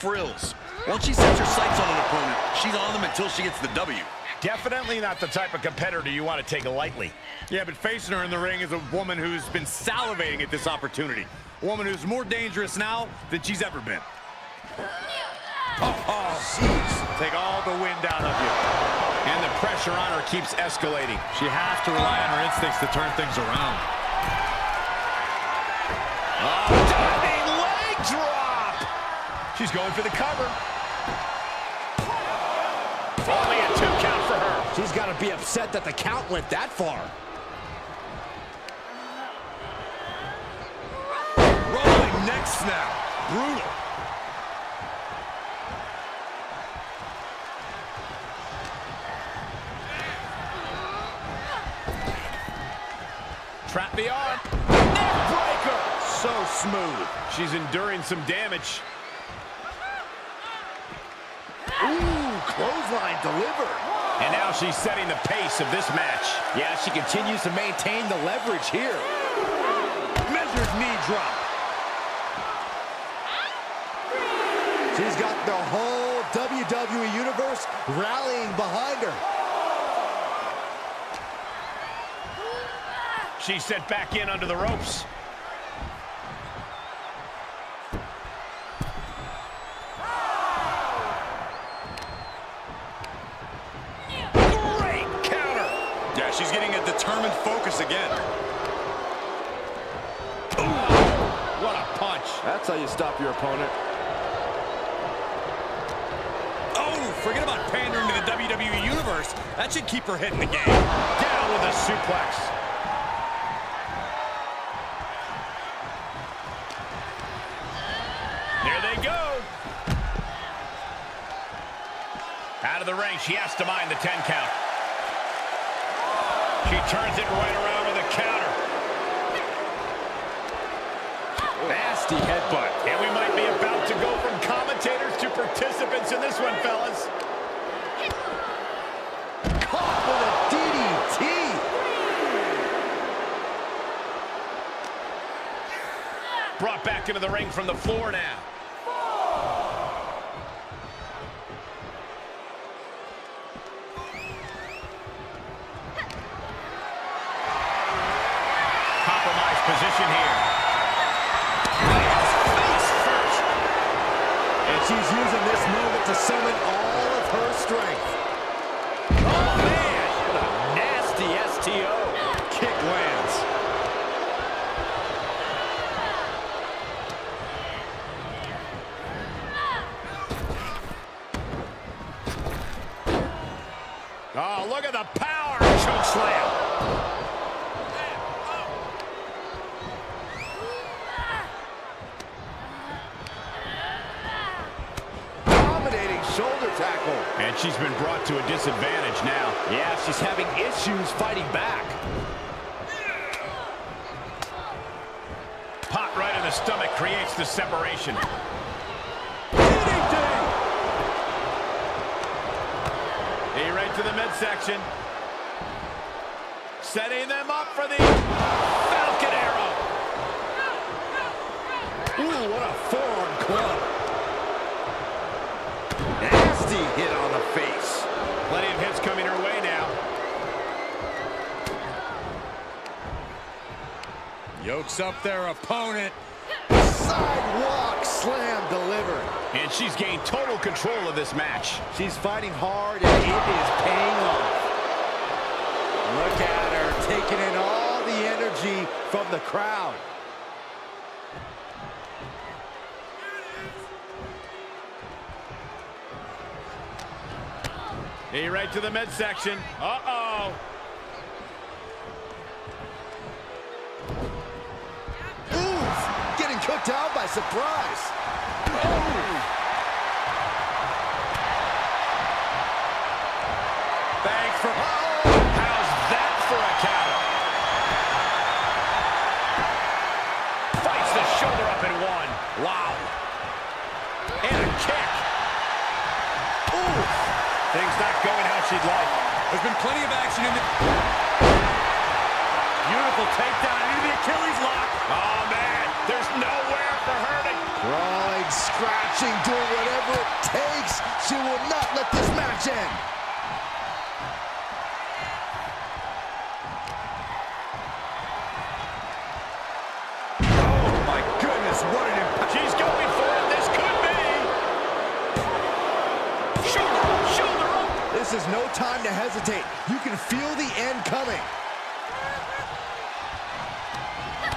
frills. Once she sets her sights on an opponent, she's on them until she gets the W. Definitely not the type of competitor you want to take lightly. Yeah, but facing her in the ring is a woman who's been salivating at this opportunity. A woman who's more dangerous now than she's ever been. Oh, jeez. Take all the wind out of you. And the pressure on her keeps escalating. She has to rely on her instincts to turn things around. Oh, diving leg drop! She's going for the cover. Only a 2 count for her. She's got to be upset that the count went that far. Rolling neck snap. Brutal. Trap the arm. Neck breaker. So smooth. She's enduring some damage. Ooh, clothesline delivered. And now she's setting the pace of this match. Yeah, she continues to maintain the leverage here. Measured knee drop. She's got the whole WWE Universe rallying behind her. She's set back in under the ropes. Great counter. Yeah, she's getting a determined focus again. Ooh, what a punch. That's how you stop your opponent. Oh, forget about pandering to the WWE Universe. That should keep her head in the game. Down with a suplex. There they go. Out of the ring, she has to mind the 10 count. She turns it right around with a counter. Nasty headbutt. And we might be about to go from commentators to participants in this one, fellas. Caught with a DDT. Brought back into the ring from the floor now. Compromised position here. Face first. And she's using this moment to summon all of her strength. Oh, man. What a nasty STO. Kick lands. Oh, look at the power. Choke slam. Dominating shoulder tackle. And she's been brought to a disadvantage now. Yeah, she's having issues fighting back. Pot right in the stomach creates the separation. Hey, right to the midsection. Setting them up for the Falcon Arrow. Ooh, what a forearm club. Nasty hit on the face. Plenty of hits coming her way now. Yokes up their opponent. Sidewalk slam delivered. And she's gained total control of this match. She's fighting hard, and it is paying off. Look at her, taking in all the energy from the crowd. Hey, right to the midsection. Uh-oh. Ooh, getting cooked out by surprise. Thanks for... How's that for a counter? Fights the shoulder up in one. Wow. And a kick. Ooh. Things not going how she'd like. There's been plenty of action in the... Beautiful takedown into the Achilles lock. Oh, man, there's nowhere for her to... Crawling, scratching, doing whatever it takes. She will not let this match end. Oh, my goodness, what an impact. She's going for it. This could be. Shoulder up. This is no time to hesitate. You can feel the end coming.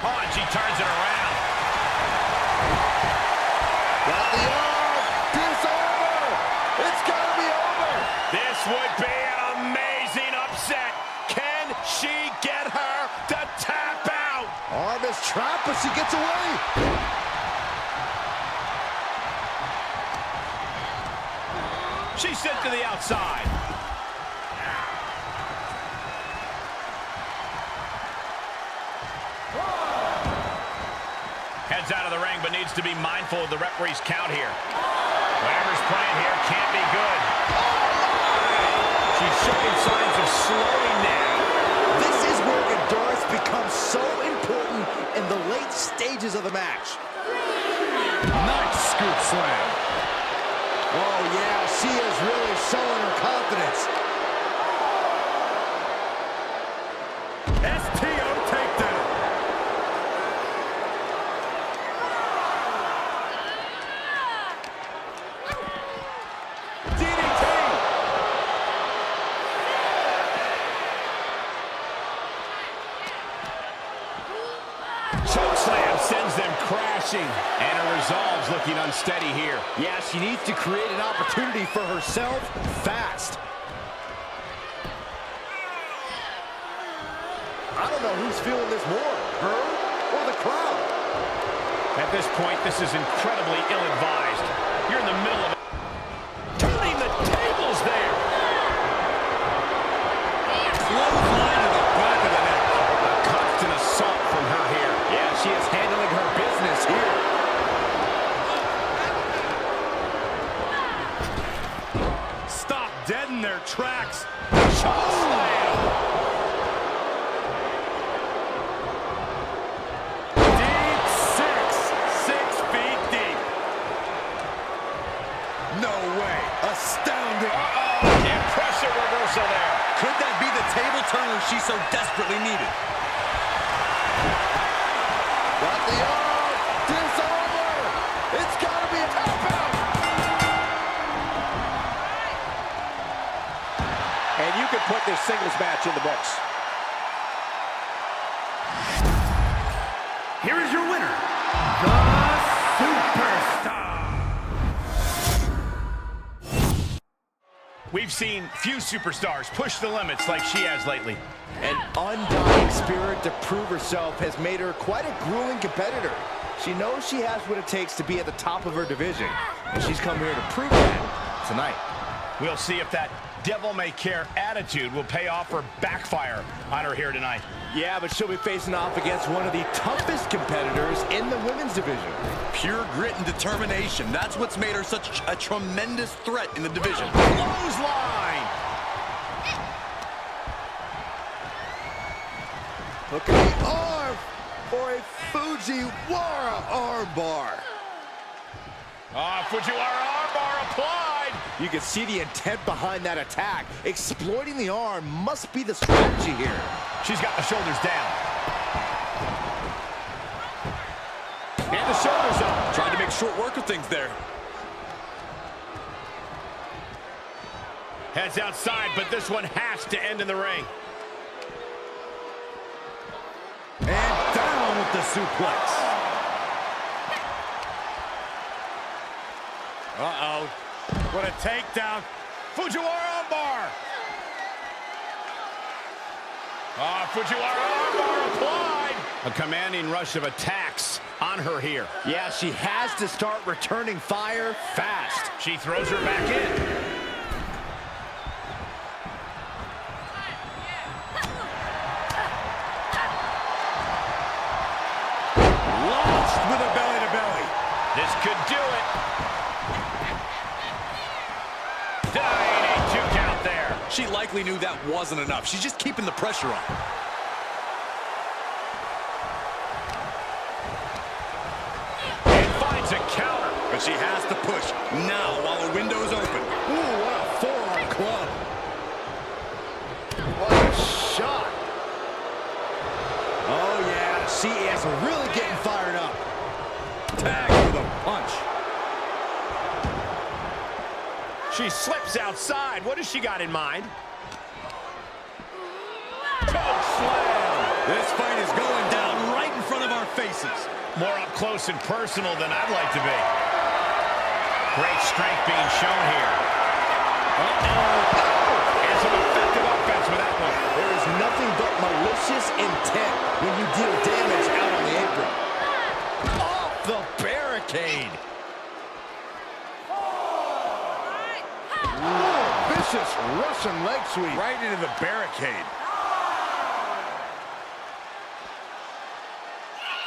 Oh, and she turns it around. Got the arm. It's over. It's got to be over. This would be an amazing upset. Can she get her to tap out? Arm is trapped, but she gets away. She's sent to the outside. Heads out of the ring, but needs to be mindful of the referee's count here. Whatever's playing here can't be good. She's showing signs of slowing down. This is where endurance becomes so important in the late stages of the match. Nice scoop slam. Oh, yeah, she is really showing her confidence. STO takedown. DDT. Choke slam sends them crashing. And her resolve's looking unsteady here. Yeah, she needs to create an opportunity for herself fast. I don't know who's feeling this more, her or the crowd. At this point, this is incredibly ill-advised. You're in the middle of it. Turning the tables there. Clothesline to the back of the neck. A constant assault from her here. Yeah, she is handling her business here. Stop dead in their tracks. Choke slam. Deep six. 6 feet deep. No way. Astounding. Impressive reversal there. Could that be the table turner she so desperately needed? Got the arm. It's over. It's got to be a tap out. And you can put this singles match in the books. Here is your winner, the Superstar. We've seen few superstars push the limits like she has lately. An undying spirit to prove herself has made her quite a grueling competitor. She knows she has what it takes to be at the top of her division, and she's come here to prove that tonight. We'll see if that devil-may-care attitude will pay off or backfire on her here tonight. Yeah, but she'll be facing off against one of the toughest competitors in the women's division. Pure grit and determination. That's what's made her such a tremendous threat in the division. Clothesline! Look at the arm for a Fujiwara armbar. Fujiwara armbar applied! You can see the intent behind that attack. Exploiting the arm must be the strategy here. She's got the shoulders down. And the shoulders up. Trying to make short work of things there. Heads outside, but this one has to end in the ring. And down with the suplex. Uh-oh. What a takedown. Fujiwara armbar. Fujiwara armbar applied. A commanding rush of attacks on her here. Yeah, she has to start returning fire fast. She throws her back in. Launched with a belly-to-belly. This could do it. Denying a 2 count there. She likely knew that wasn't enough. She's just keeping the pressure on. But she has to push now while the window's open. Ooh, what a forearm club. What a shot. Oh, yeah, she is really getting fired up. Tag with a punch. She slips outside. What has she got in mind? Choke slam. This fight is going down right in front of our faces. More up close and personal than I'd like to be. Great strength being shown here. And some effective offense with that one. There is nothing but malicious intent when you deal damage out on the apron. Off the barricade. Ooh, vicious Russian leg sweep. Right into the barricade.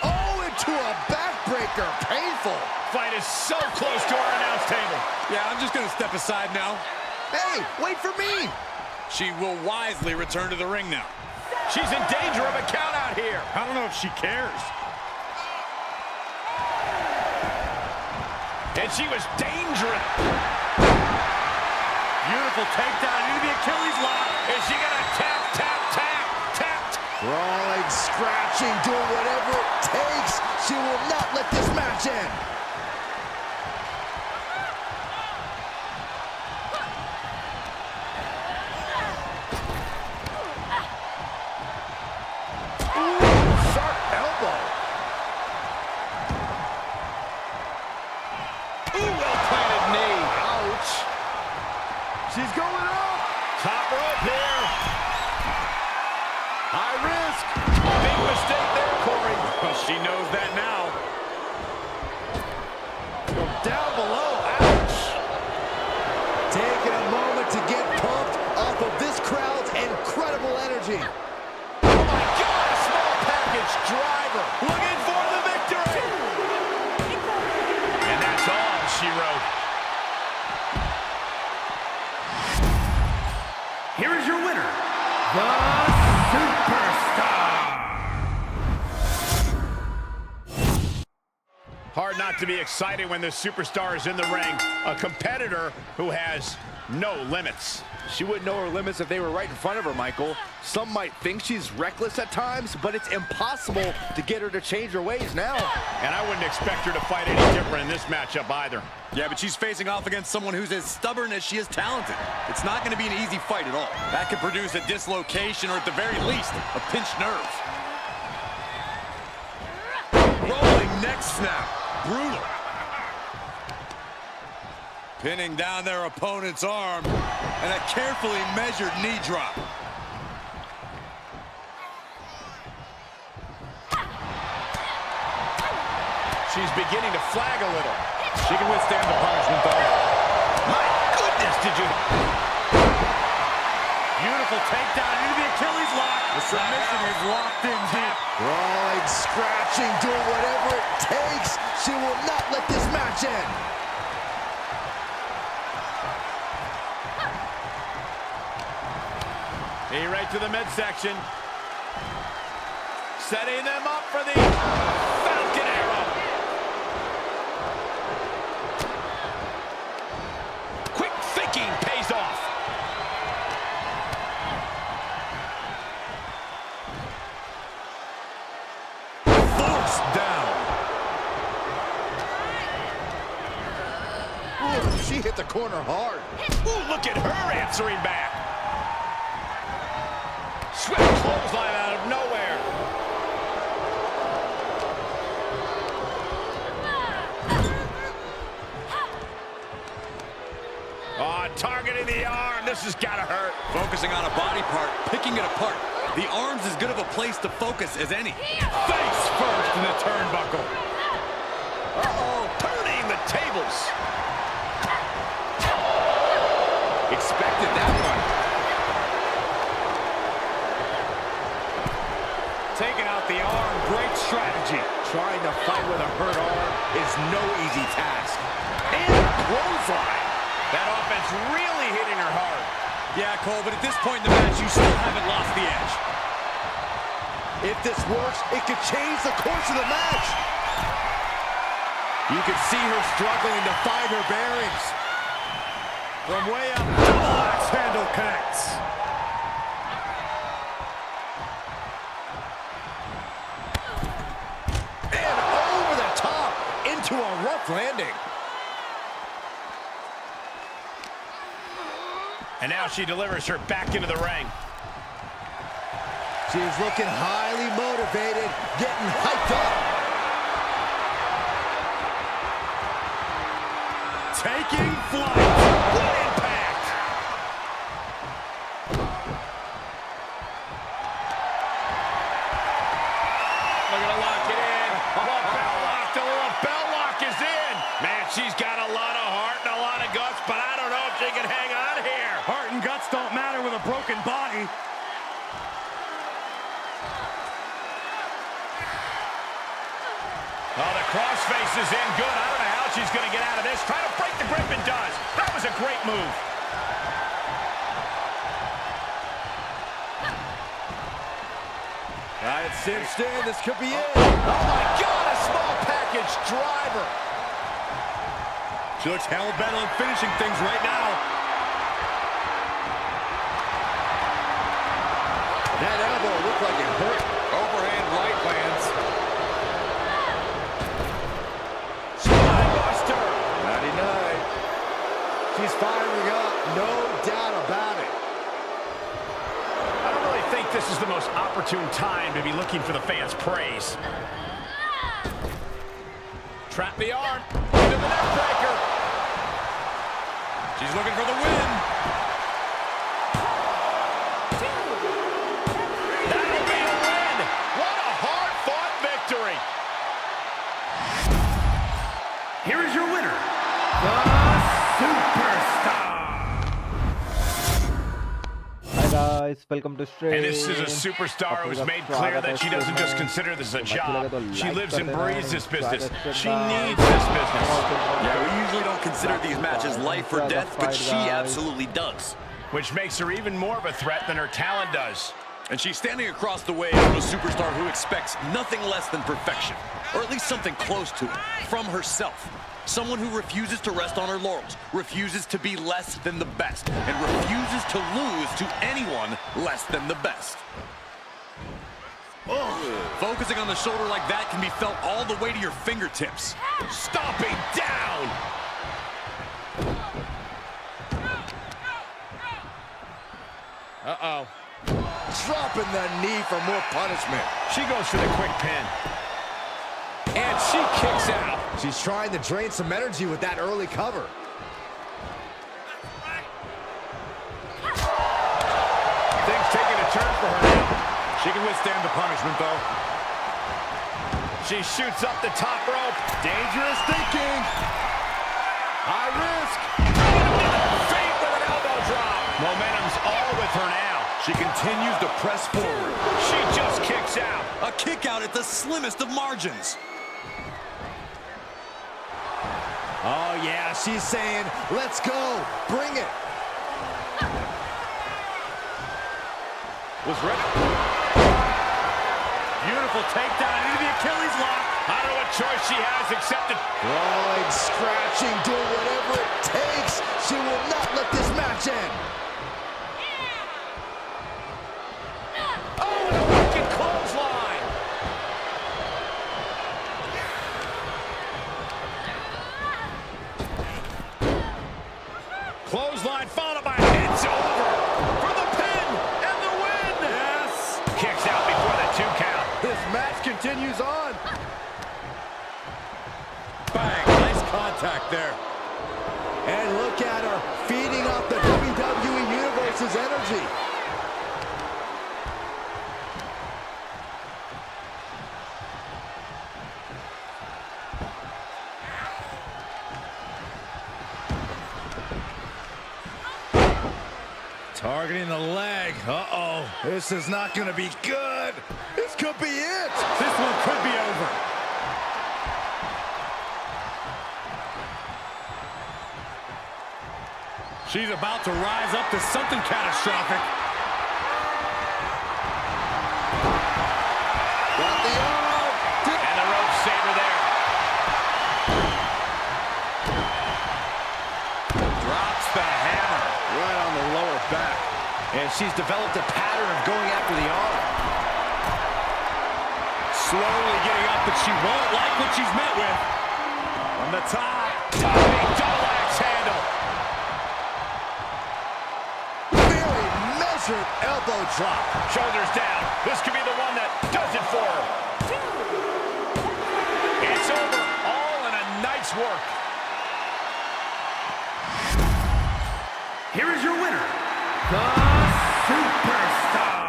Oh, into a backbreaker. Painful. Fight is so close to our announce table. Yeah, I'm just going to step aside now. Hey, wait for me. She will wisely return to the ring now. She's in danger of a count out here. I don't know if she cares. And she was dangerous. Beautiful takedown into the Achilles lock. Is she gonna tap, tap, tap, tap? Crawling, scratching, doing whatever it takes. She will not let this match end. Ooh, sharp elbow. Ooh, well-planted knee. Ouch. She's going up. Top rope here. High risk. Big mistake there, Corey. Well, she knows that now. From down below. Ouch. Taking a moment to get pumped off of this crowd's incredible energy. Oh, my God, a small package driver. Looking for the victory. And that's all she wrote. Here is your winner, the Superstar. Hard not to be excited when the superstar is in the ring. A competitor who has no limits. She wouldn't know her limits if they were right in front of her, Michael. Some might think she's reckless at times, but it's impossible to get her to change her ways now. And I wouldn't expect her to fight any different in this matchup either. Yeah, but she's facing off against someone who's as stubborn as she is talented. It's not going to be an easy fight at all. That could produce a dislocation or at the very least, a pinched nerve. Rolling neck snap. Brutal. Pinning down their opponent's arm and a carefully measured knee drop. She's beginning to flag a little. She can withstand the punishment, though. My goodness, did you... Beautiful takedown into the Achilles lock. The submission is locked in deep. Crawling, scratching, doing whatever it takes. She will not let this match end. Right to the midsection. Setting them up for the Falcon Arrow. Quick thinking pays off. Force down. Ooh, she hit the corner hard. Ooh, look at her answering back. Swift clothesline out of nowhere. Oh, targeting the arm. This has got to hurt. Focusing on a body part, picking it apart. The arm's as good of a place to focus as any. Face first in the turnbuckle. Uh-oh, turning the tables. Expected that one. Taking out the arm, great strategy. Trying to fight with a hurt arm is no easy task. And a clothesline. That offense really hitting her hard. Yeah, Cole, but at this point in the match, you still haven't lost the edge. If this works, it could change the course of the match. You can see her struggling to find her bearings. From way up, double axe handle connects. And over the top into a rough landing. And now she delivers her back into the ring. She is looking highly motivated, getting hyped up. Taking flight. What impact! Look at her lock it in. Oh, bell lock. The little bell lock is in. Man, she's got a lot of heart and a lot of guts, but I don't know if she can hang on here. Heart and guts don't matter with a broken body. Oh, the crossface is in good. I don't know how she's going to get out of this. Trying to break the grip and does. That was a great move. It's cinched in. This could be it. Oh, my God. A small package driver. She looks hell-bent on finishing things right now. That elbow looked like it hurt. Overhand right lands. Spinebuster. Nighty-night. She's firing up. No doubt about it. I don't really think this is the most opportune time to be looking for the fans' praise. Trap the arm. Into the neck breaker. She's looking for the win. That'll be a win. What a hard-fought victory. Here is your winner, the Superstar. Hi guys, welcome to stream. And this is a superstar who's made clear that she doesn't just consider this a job. She lives and breathes this business. She needs this business. Yeah, we usually don't consider these matches life or death, but she absolutely does. Which makes her even more of a threat than her talent does. And she's standing across the way from a superstar who expects nothing less than perfection, or at least something close to it, from herself. Someone who refuses to rest on her laurels, refuses to be less than the best, and refuses to lose to anyone less than the best. Focusing on the shoulder like that can be felt all the way to your fingertips. Stomping down! Uh-oh. Dropping the knee for more punishment. She goes for the quick pin. And she kicks out. She's trying to drain some energy with that early cover. Things taking a turn for her now. She can withstand the punishment, though. She shoots up the top rope. Dangerous thinking. High risk. Feet with an elbow drop. Momentum's all with her now. She continues to press forward. She just kicks out. A kick out at the slimmest of margins. Oh, yeah, she's saying, let's go, bring it. Was ready. Beautiful takedown into the Achilles lock. I don't know what choice she has except to... Clawing, scratching, doing whatever it takes. She will not let this match end. Oh, and a wicked clothesline. Clothesline followed by hits over for the pin and the win. Yes. Kicks out before the 2 count. This match continues on. Bang. Nice contact there. And look at her, feeding off the WWE Universe's energy. Targeting the leg. Uh-oh. This is not going to be good. This could be it. This one could be over. She's about to rise up to something catastrophic. Got the arm. And the rope saver there. Drops the hammer. Right on the lower back. And she's developed a pattern of going after the arm. Slowly getting up, but she won't like what she's met with. From the top. Big double axe handle. Very measured elbow drop. Shoulders down. This could be the one that does it for her. It's over. All in a night's work. Here is your winner, the Superstar.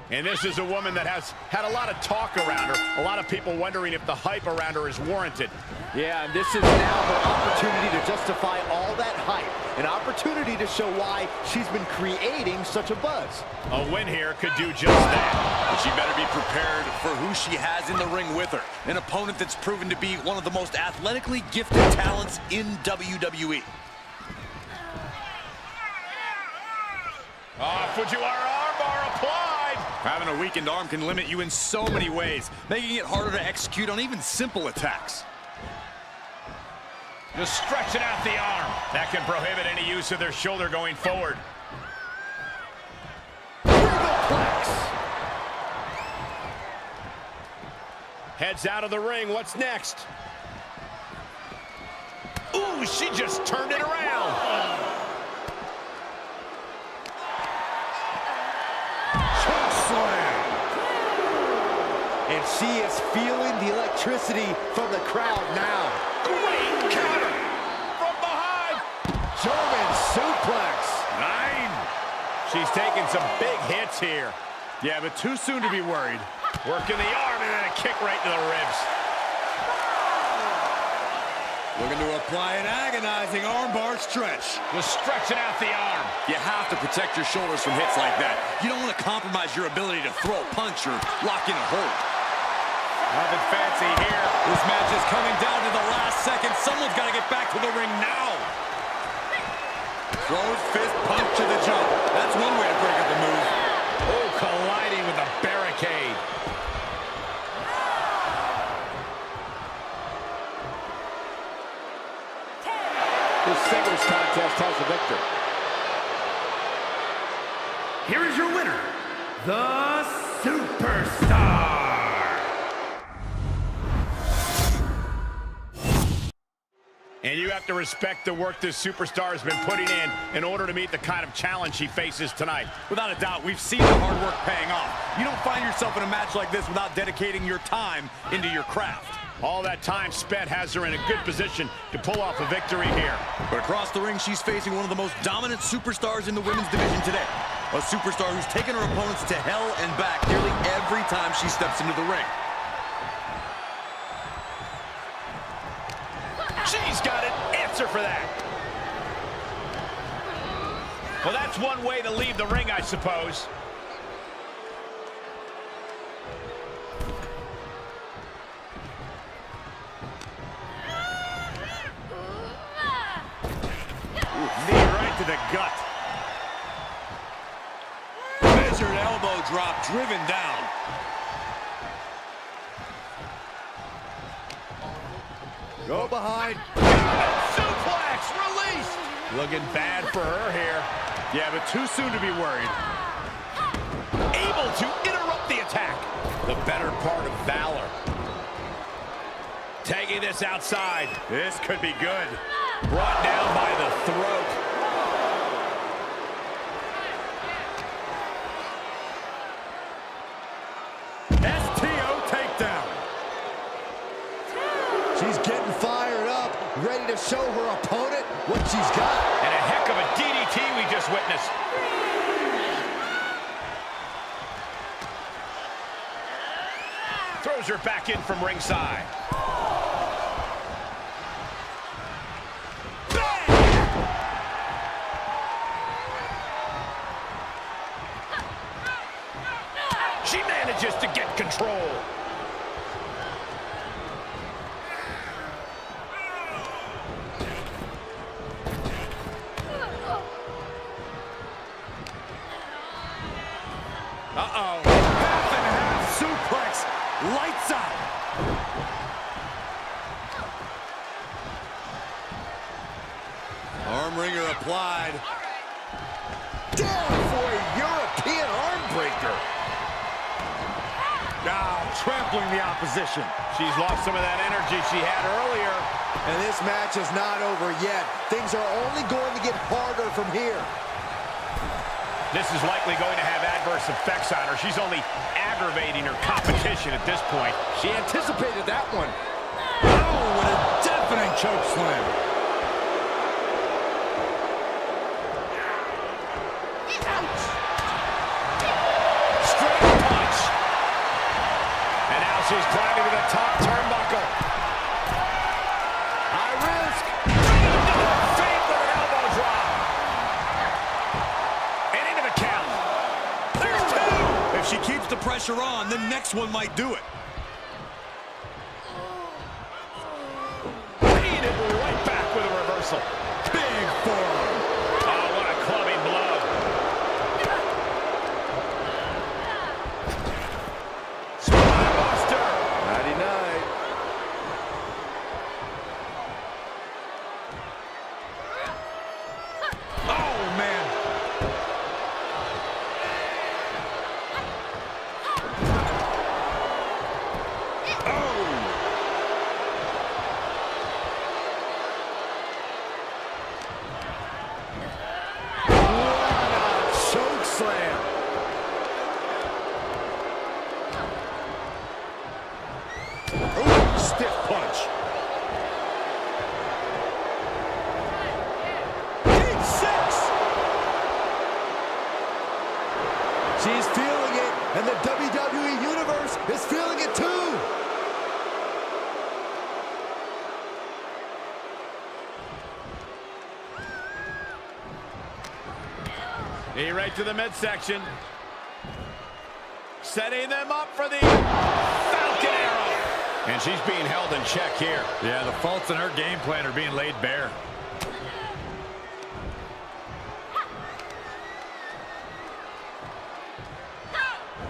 And this is a woman that has had a lot of talk around her. A lot of people wondering if the hype around her is warranted. Yeah, and this is now her opportunity to justify all that hype. An opportunity to show why she's been creating such a buzz. A win here could do just that. But she better be prepared for who she has in the ring with her. An opponent that's proven to be one of the most athletically gifted talents in WWE. Fujiwara armbar applied. Having a weakened arm can limit you in so many ways, making it harder to execute on even simple attacks. Just stretching out the arm. That can prohibit any use of their shoulder going forward. Heads out of the ring. What's next? Ooh, she just turned it around. Slam. And she is feeling the electricity from the crowd now. Great counter from behind. German suplex. 9. She's taking some big hits here. Yeah, but too soon to be worried. Working the arm and then a kick right to the ribs. Looking to apply an agonizing armbar stretch. Just stretching out the arm. You have to protect your shoulders from hits like that. You don't want to compromise your ability to throw a punch or lock in a hold. Nothing fancy here. This match is coming down to the last second. Someone's got to get back to the ring now. Throws fist punch to the jump. That's one way to break up a move. Oh, colliding with a barricade. This singles contest has a victor. Here is your winner, the Superstar. And you have to respect the work this superstar has been putting in order to meet the kind of challenge she faces tonight. Without a doubt, we've seen the hard work paying off. You don't find yourself in a match like this without dedicating your time into your craft. All that time spent has her in a good position to pull off a victory here. But across the ring, she's facing one of the most dominant superstars in the women's division today. A superstar who's taken her opponents to hell and back nearly every time she steps into the ring. She's got an answer for that. Well, that's one way to leave the ring, I suppose. Knee right to the gut. Measured elbow drop driven down. Go behind. Suplex released. Looking bad for her here. Yeah, but too soon to be worried. Able to interrupt the attack. The better part of valor. Taking this outside. This could be good. Brought down by the throat. STO takedown. She's getting fired up, ready to show her opponent what she's got. And a heck of a DDT we just witnessed. Throws her back in from ringside. She manages to get control. Uh-oh. Half and half suplex. Lights out. applied. Down for a European arm breaker. Now trampling the opposition. She's lost some of that energy she had earlier. And this match is not over yet. Things are only going to get harder from here. This is likely going to have adverse effects on her. She's only aggravating her competition at this point. She anticipated that one. Oh, what a deafening choke slam. Straight punch. And now she's climbing to the top turnbuckle. High risk. Feet with an elbow drop. And into the count. There's two. If she keeps the pressure on, the next one might do it. Beat it right back with a reversal. Big forearm. Oh, what a clubbing blow. Spinebuster. Nighty-night. Oh, man. Choke slam. Ooh, stiff punch. Deep six. She's feeling it, and the WWE Universe is feeling it too. Knee right to the midsection. Setting them up for the Falcon Arrow. And she's being held in check here. Yeah, the faults in her game plan are being laid bare.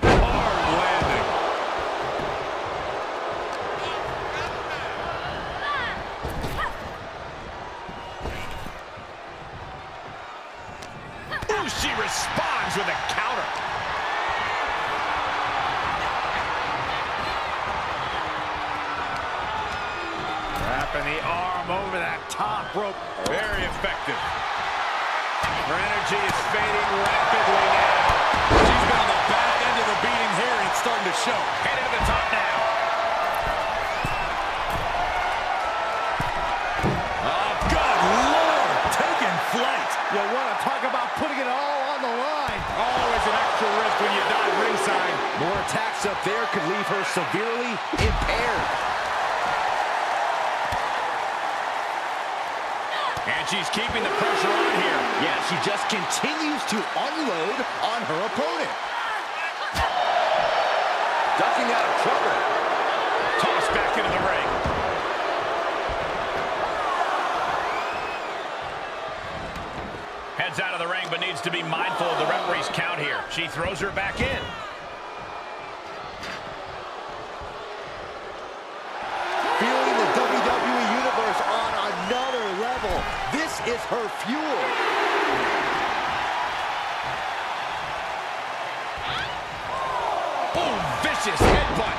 Hard landing. Ooh, she responds with a counter. Wrapping the arm over that top rope. Very effective. Her energy is fading rapidly now. She's been on the bad end of the beating here, and it's starting to show. Headed to the top now. Oh, good Lord, taking flight. You want to talk about putting it all on the line. Always an extra risk when you dive ringside. More attacks up there could leave her severely impaired. And she's keeping the pressure on here. Yeah, she just continues to unload on her opponent. Ducking out of trouble. Tossed back into the ring. Heads out of the ring, but needs to be mindful of the referee's count here. She throws her back in. Feeling the WWE Universe on another level. This is her fuel. Oh, vicious headbutt.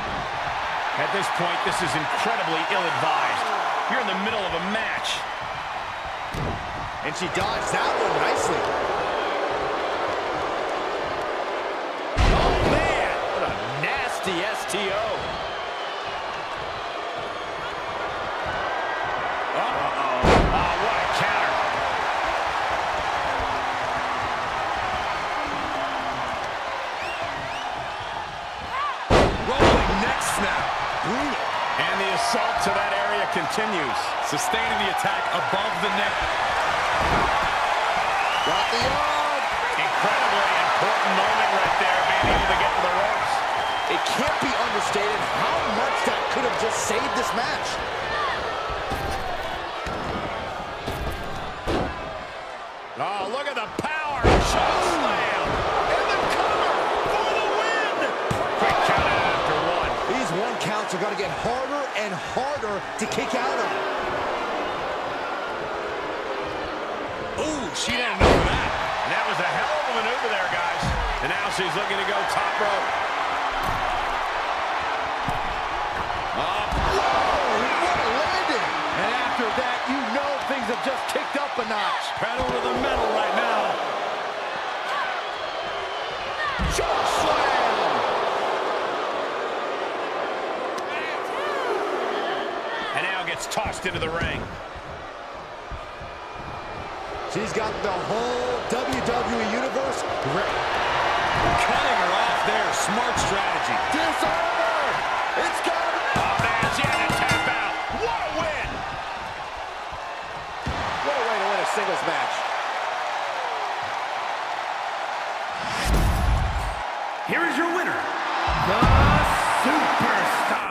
At this point, this is incredibly ill-advised. You're in the middle of a match. And she dodged that one nicely. Oh, man! What a nasty STO. Uh-oh. Oh, what a counter. Rolling neck snap. Brutal. And the assault to that area continues. Sustaining the attack above the neck. Got the arm. Incredibly important moment right there, being able to get to the ropes. It can't be understated how much that could have just saved this match. Oh, look at the power. Choke slam. And the cover for the win. Quick count out after one. These one counts are going to get harder and harder to kick out of. Ooh, she'd had enough of that. And that was a hell of a maneuver there, guys. And now she's looking to go top rope. Whoa, what a landing! And after that, you know things have just kicked up a notch. Pedal to the metal right now. Choke slam! And now gets tossed into the ring. She's got the whole WWE Universe ready. Cutting her off there. Smart strategy. Disarm her! It's got her! Oh, man, she had to tap out. What a win! What a way to win a singles match. Here is your winner, the Superstar.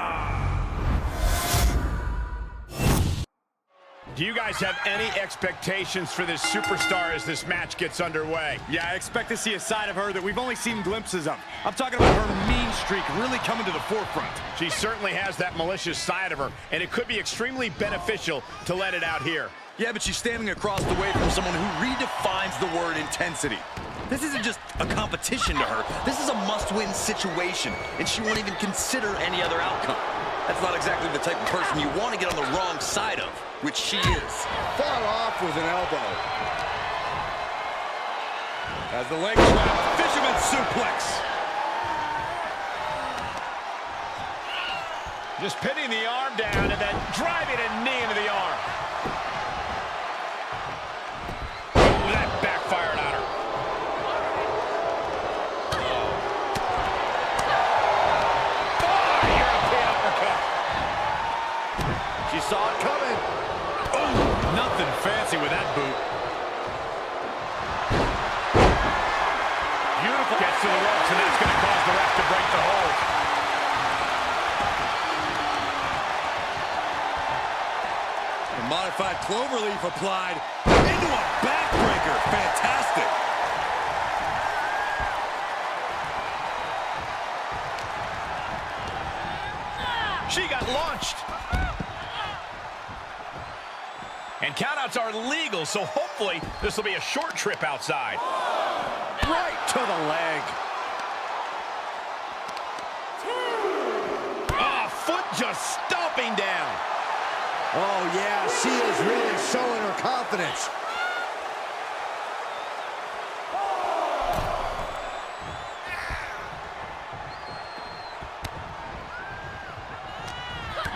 Do you guys have any expectations for this superstar as this match gets underway? Yeah, I expect to see a side of her that we've only seen glimpses of. I'm talking about her mean streak really coming to the forefront. She certainly has that malicious side of her, and it could be extremely beneficial to let it out here. Yeah, but she's standing across the way from someone who redefines the word intensity. This isn't just a competition to her. This is a must-win situation, and she won't even consider any other outcome. That's not exactly the type of person you want to get on the wrong side of, which she is. Far off with an elbow. As the leg trap, fisherman suplex. Just pinning the arm down and then driving a knee into the arm. Oh, that backfired on her. Oh, European uppercut. She saw it coming. Oh, nothing fancy with that boot. Beautiful. Gets to the ropes, and that's going to cause the ref to break the hold. A modified cloverleaf applied into a backbreaker. Fantastic. She got launched. And countouts are legal, so hopefully this will be a short trip outside. Right to the leg. Ah, foot just stomping down. Oh, yeah, she is really showing her confidence.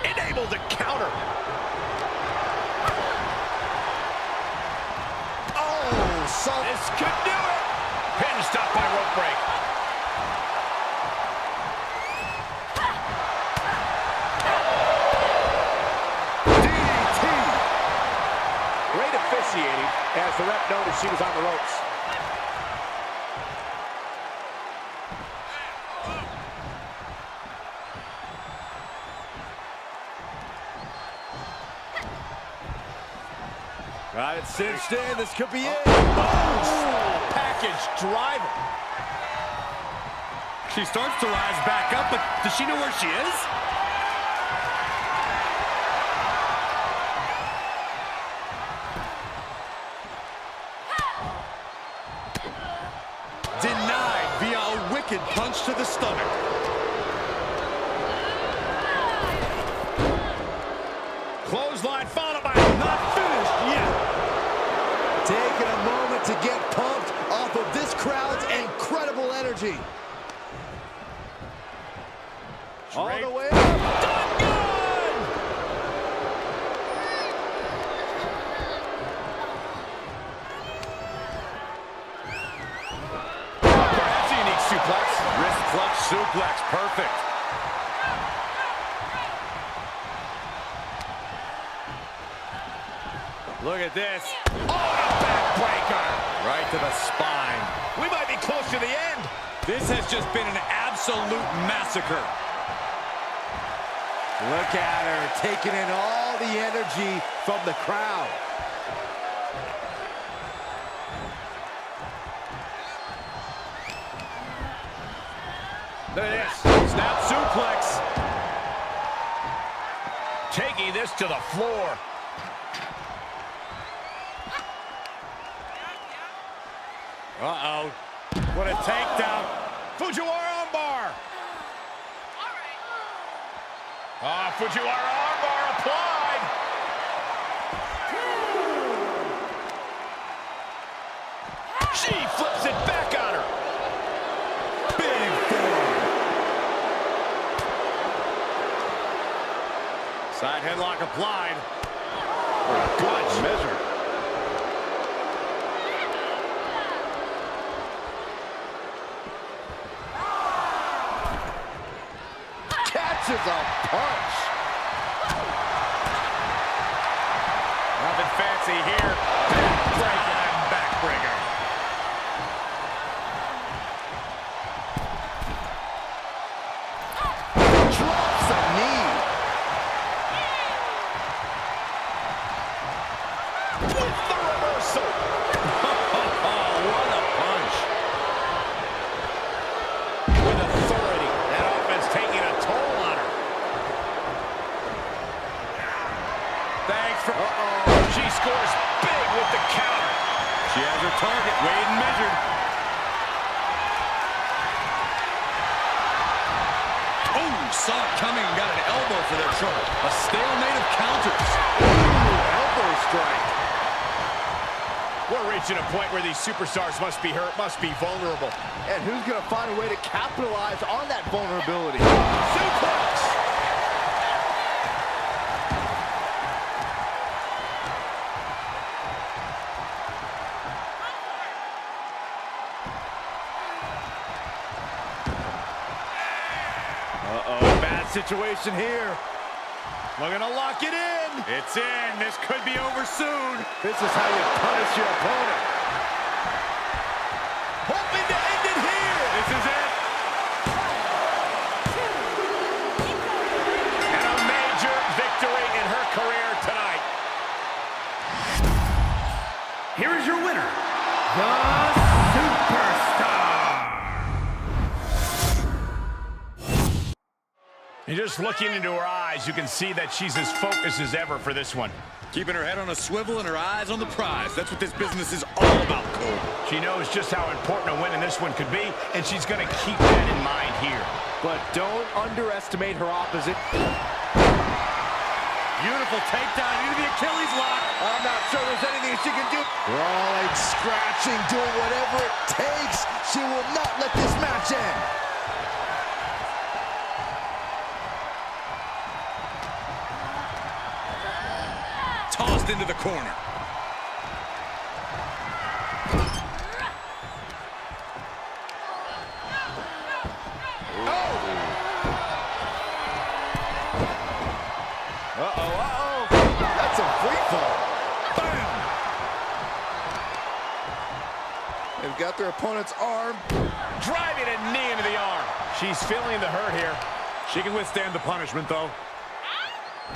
Enabled to counter. Oh, so This could do it. Pin stop by rope break. DDT. Great officiating as the ref noticed she was on the ropes. Got it cinched in. This could be it. Oh, package driver. She starts to rise back up, but does she know where she is? Denied via a wicked punch to the stomach. Clothesline followed by not finished yet. Taking a moment to get pumped off of this crowd's incredible energy. All the way up. Done good! Perhaps a unique suplex. Wrist clutch suplex, perfect. Look at this. Oh, a backbreaker. Right to the spine. We might be close to the end. This has just been an absolute massacre. Look at her taking in all the energy from the crowd. Look at this. Snap suplex. Taking this to the floor. Uh-oh. What a takedown. Fujiwara armbar. Fujiwara armbar applied. She flips it back on her. Big form. Side headlock applied. Good measure. Catches a punch. Nothing fancy here. Backbreaker and backbreaker. Drops a knee. With the reversal. What a punch. With authority. That offense taking a toll on her. Thanks for... She scores big with the counter. She has her target weighed and measured. Oh, saw it coming and got an elbow for their trouble. A stalemate of counters. Elbow strike. We're reaching a point where these superstars must be hurt, must be vulnerable. And who's going to find a way to capitalize on that vulnerability? Suplex! Bad situation here. Looking to lock it in. It's in. This could be over soon. This is how you punish your opponent. Hoping to end it here. This is it. And a major victory in her career tonight. Here is your winner, the Superstar. And just looking into her eyes, you can see that she's as focused as ever for this one. Keeping her head on a swivel and her eyes on the prize. That's what this business is all about, Cole. She knows just how important a win in this one could be, and she's going to keep that in mind here. But don't underestimate her opposite. Beautiful takedown into the Achilles lock. I'm not sure there's anything she can do. Crawling, scratching, doing whatever it takes. She will not let this match end. Tossed into the corner. Uh-oh. That's a free fall. Bam! They've got their opponent's arm. Driving a knee into the arm. She's feeling the hurt here. She can withstand the punishment, though.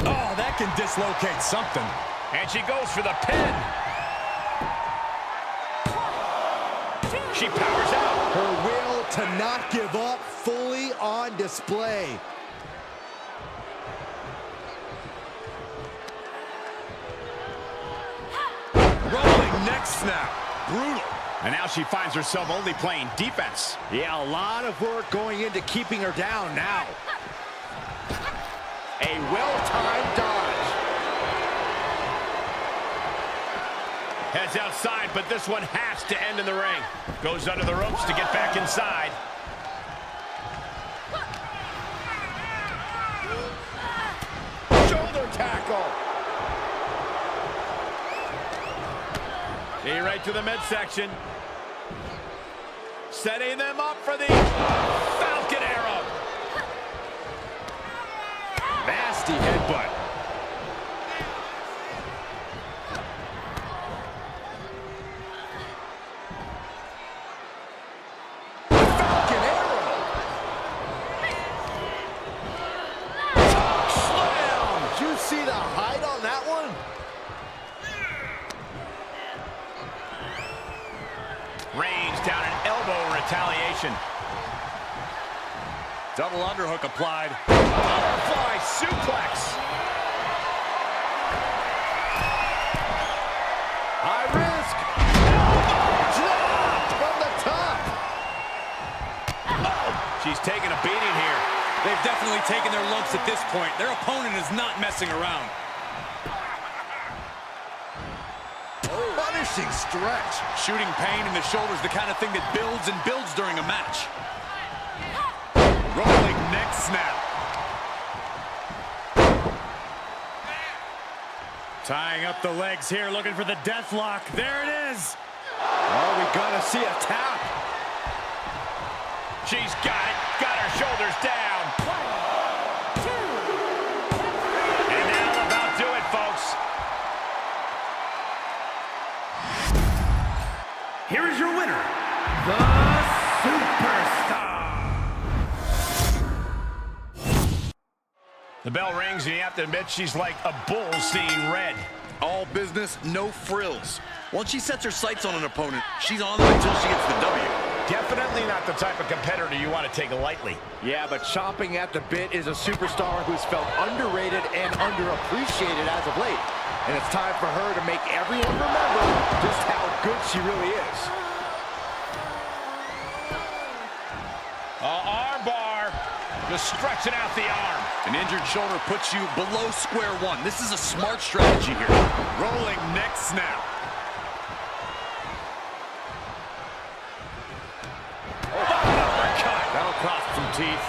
Oh, that can dislocate something. And she goes for the pin. She powers out. Her will to not give up fully on display. Rolling neck snap. Brutal. And now she finds herself only playing defense. Yeah, a lot of work going into keeping her down now. A well-timed dodge. Heads outside, but this one has to end in the ring. Goes under the ropes to get back inside. Shoulder tackle. Knee right to the midsection. Setting them up for the Falcon Arrow. Nasty headbutt. Falcon Arrow. Slam. Did you see the height on that one? Range down an elbow retaliation. Double underhook applied. Butterfly suplex. High risk. Elbow drop from She's taking a beating here. They've definitely taken their lumps at this point. Their opponent is not messing around. Punishing stretch. Shooting pain in the shoulder is the kind of thing that builds and builds during a match. Rolling neck snap. Tying up the legs here, looking for the death lock. There it is. Oh, we gotta see a tap. She's got it. Got her shoulders down. 1, 2. And that'll about do it, folks. Here is your winner, the Superstar. The bell rings, and you have to admit she's like a bull seeing red. All business, no frills. Once she sets her sights on an opponent, she's on them until she gets the W. Definitely not the type of competitor you want to take lightly. Yeah, but chomping at the bit is a superstar who's felt underrated and underappreciated as of late. And it's time for her to make everyone remember just how good she really is. Arm bar. Just stretching out the arm. An injured shoulder puts you below square one. This is a smart strategy here. Rolling neck snap. That'll cost some teeth.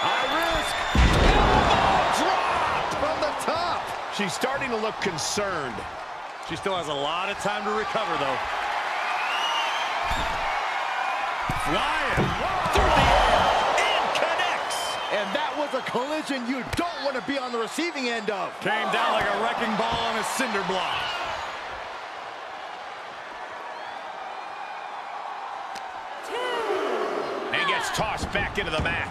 High risk. Elbow drop from the top. She's starting to look concerned. She still has a lot of time to recover, though. Flying through the air and connects. And that was a collision you don't want to be on the receiving end of. Came down like a wrecking ball on a cinder block. And gets tossed back into the mat.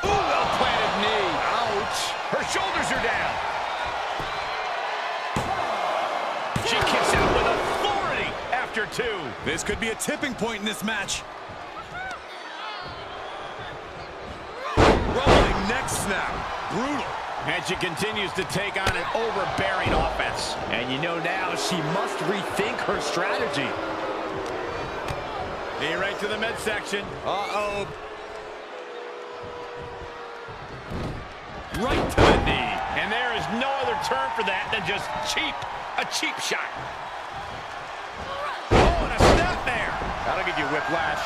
Ooh, well-planted knee. Ouch. Her shoulders are down. She kicks out with authority after 2. This could be a tipping point in this match. Rolling neck snap. Brutal. And she continues to take on an overbearing offense. And you know now she must rethink her strategy. Knee right to the midsection. Uh-oh. Right to the knee. And there is no other term for that than just cheap. A cheap shot. Oh, and a snap there. That'll give you whiplash.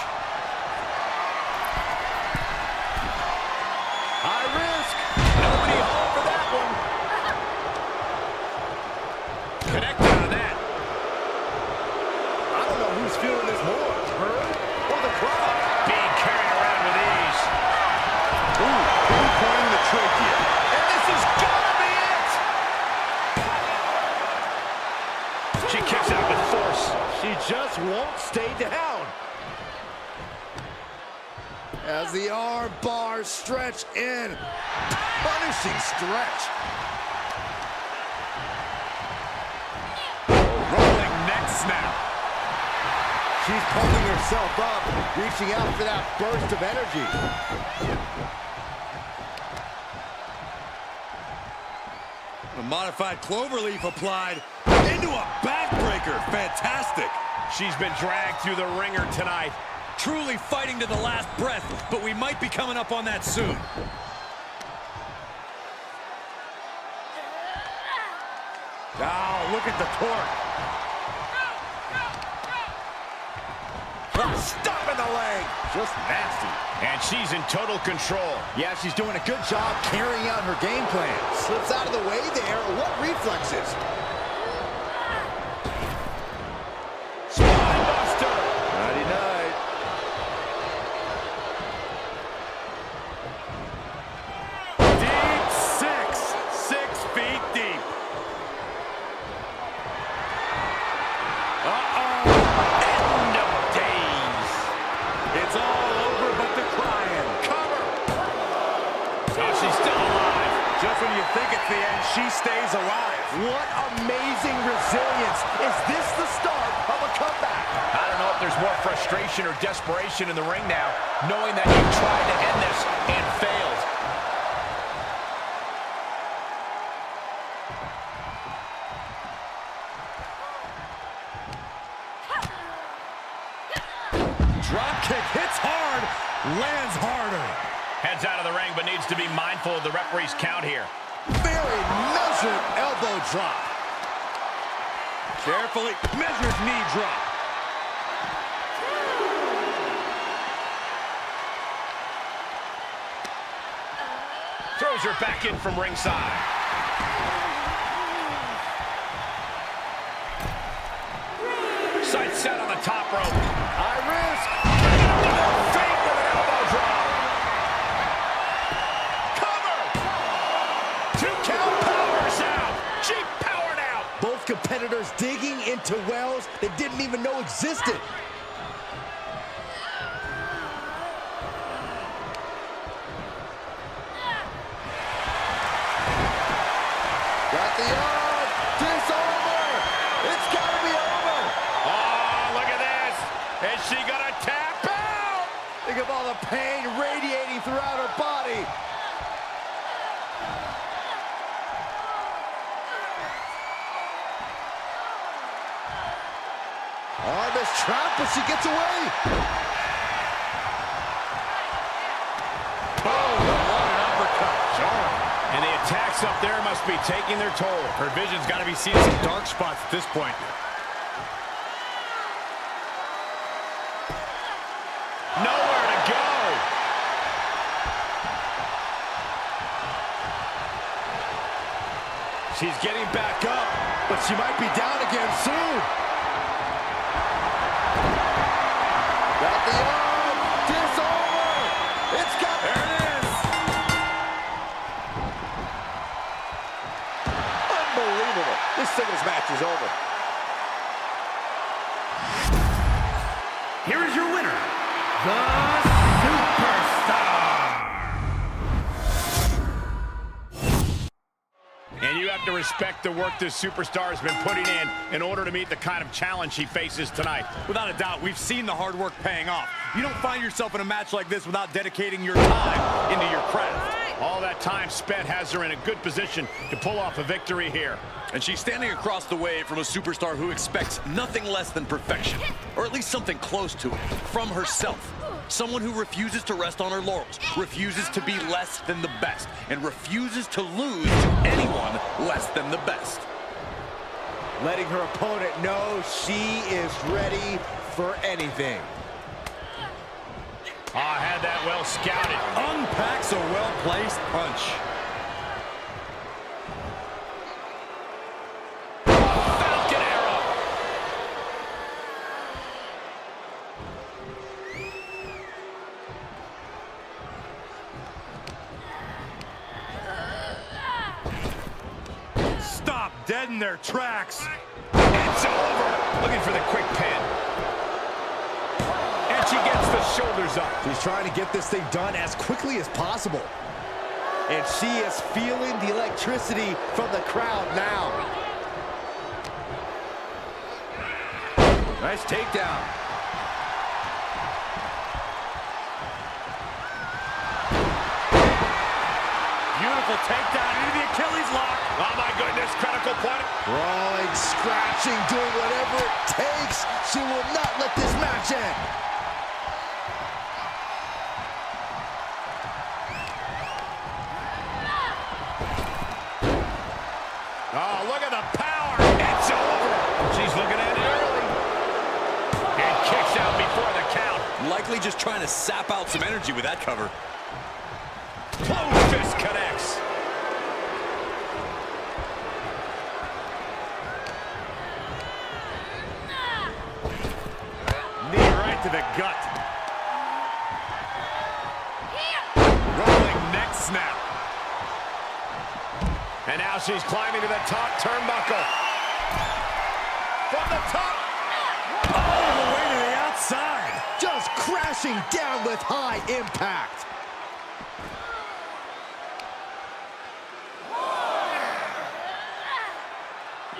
High risk. Nobody home for that one. Connect out of that. I don't know who's feeling this more, her or the crowd. Being carried around with ease. Ooh, pinpointing the trachea. And this is gonna be it. She kicks out with force. She just won't stay down. As the arm bars stretch in. Punishing stretch. Rolling neck snap. She's pumping herself up, reaching out for that burst of energy. A modified cloverleaf applied into a backbreaker. Fantastic. She's been dragged through the ringer tonight. Truly fighting to the last breath, but we might be coming up on that soon. Oh, look at the torque. Stopping the leg. Just nasty. And she's in total control. Yeah, she's doing a good job carrying out her game plan. Slips out of the way there. What reflexes? Spinebuster. Nighty night. Deep 6 feet deep. End of days. It's all over but the crying. Cover. Oh, she's still alive. Just when you think it's the end, she stays alive. What amazing resilience. Is this the start of a comeback? I don't know if there's more frustration or desperation in the ring now, knowing that you tried to end this and failed. hard, lands harder. Heads out of the ring, but needs to be mindful of the referee's count here. Very measured elbow drop. Carefully measured knee drop. Throws her back in from ringside. Sights set on the top rope. High risk. Feet with an elbow drop. Cover. 2 count, powers out. She powered out. Both competitors digging into wells they didn't even know existed. Got the arm. It's over. It's got to be over. Oh, look at this. Is she gonna tap out? Think of all the pain radiating throughout her body. Arm is trapped, but she gets away. Boom! What an uppercut. Sure. And the attacks up there must be taking their toll. Her vision's got to be seeing some dark spots at this point. Nowhere to go. She's getting back up, but she might be down again soon. Got the arm. It's over. It's got. There it is. Unbelievable. This singles match is over. Here is your winner, the Superstar. And you have to respect the work this superstar has been putting in order to meet the kind of challenge she faces tonight. Without a doubt, we've seen the hard work paying off. You don't find yourself in a match like this without dedicating your time into your craft. All that time spent has her in a good position to pull off a victory here. And she's standing across the way from a superstar who expects nothing less than perfection, or at least something close to it, from herself. Someone who refuses to rest on her laurels, refuses to be less than the best, and refuses to lose to anyone less than the best. Letting her opponent know she is ready for anything. Ah, had that well scouted. Unpacks a well-placed punch. Falcon arrow. Stop dead in their tracks. It's over. Looking for the quick pin. And she gets the shoulders up. She's trying to get this thing done as quickly as possible. And she is feeling the electricity from the crowd now. Nice takedown. Beautiful takedown into the Achilles lock. Oh, my goodness, critical point. Crawling, scratching, doing whatever it takes. She will not let this match end. Oh, look at the power. It's over. She's looking at it early. And kicks out before the count. Likely just trying to sap out some energy with that cover. Closed fist connects. Knee right to the gut. Rolling neck snap. And now she's climbing to the top turnbuckle. From the top. All the way to the outside. Just crashing down with high impact.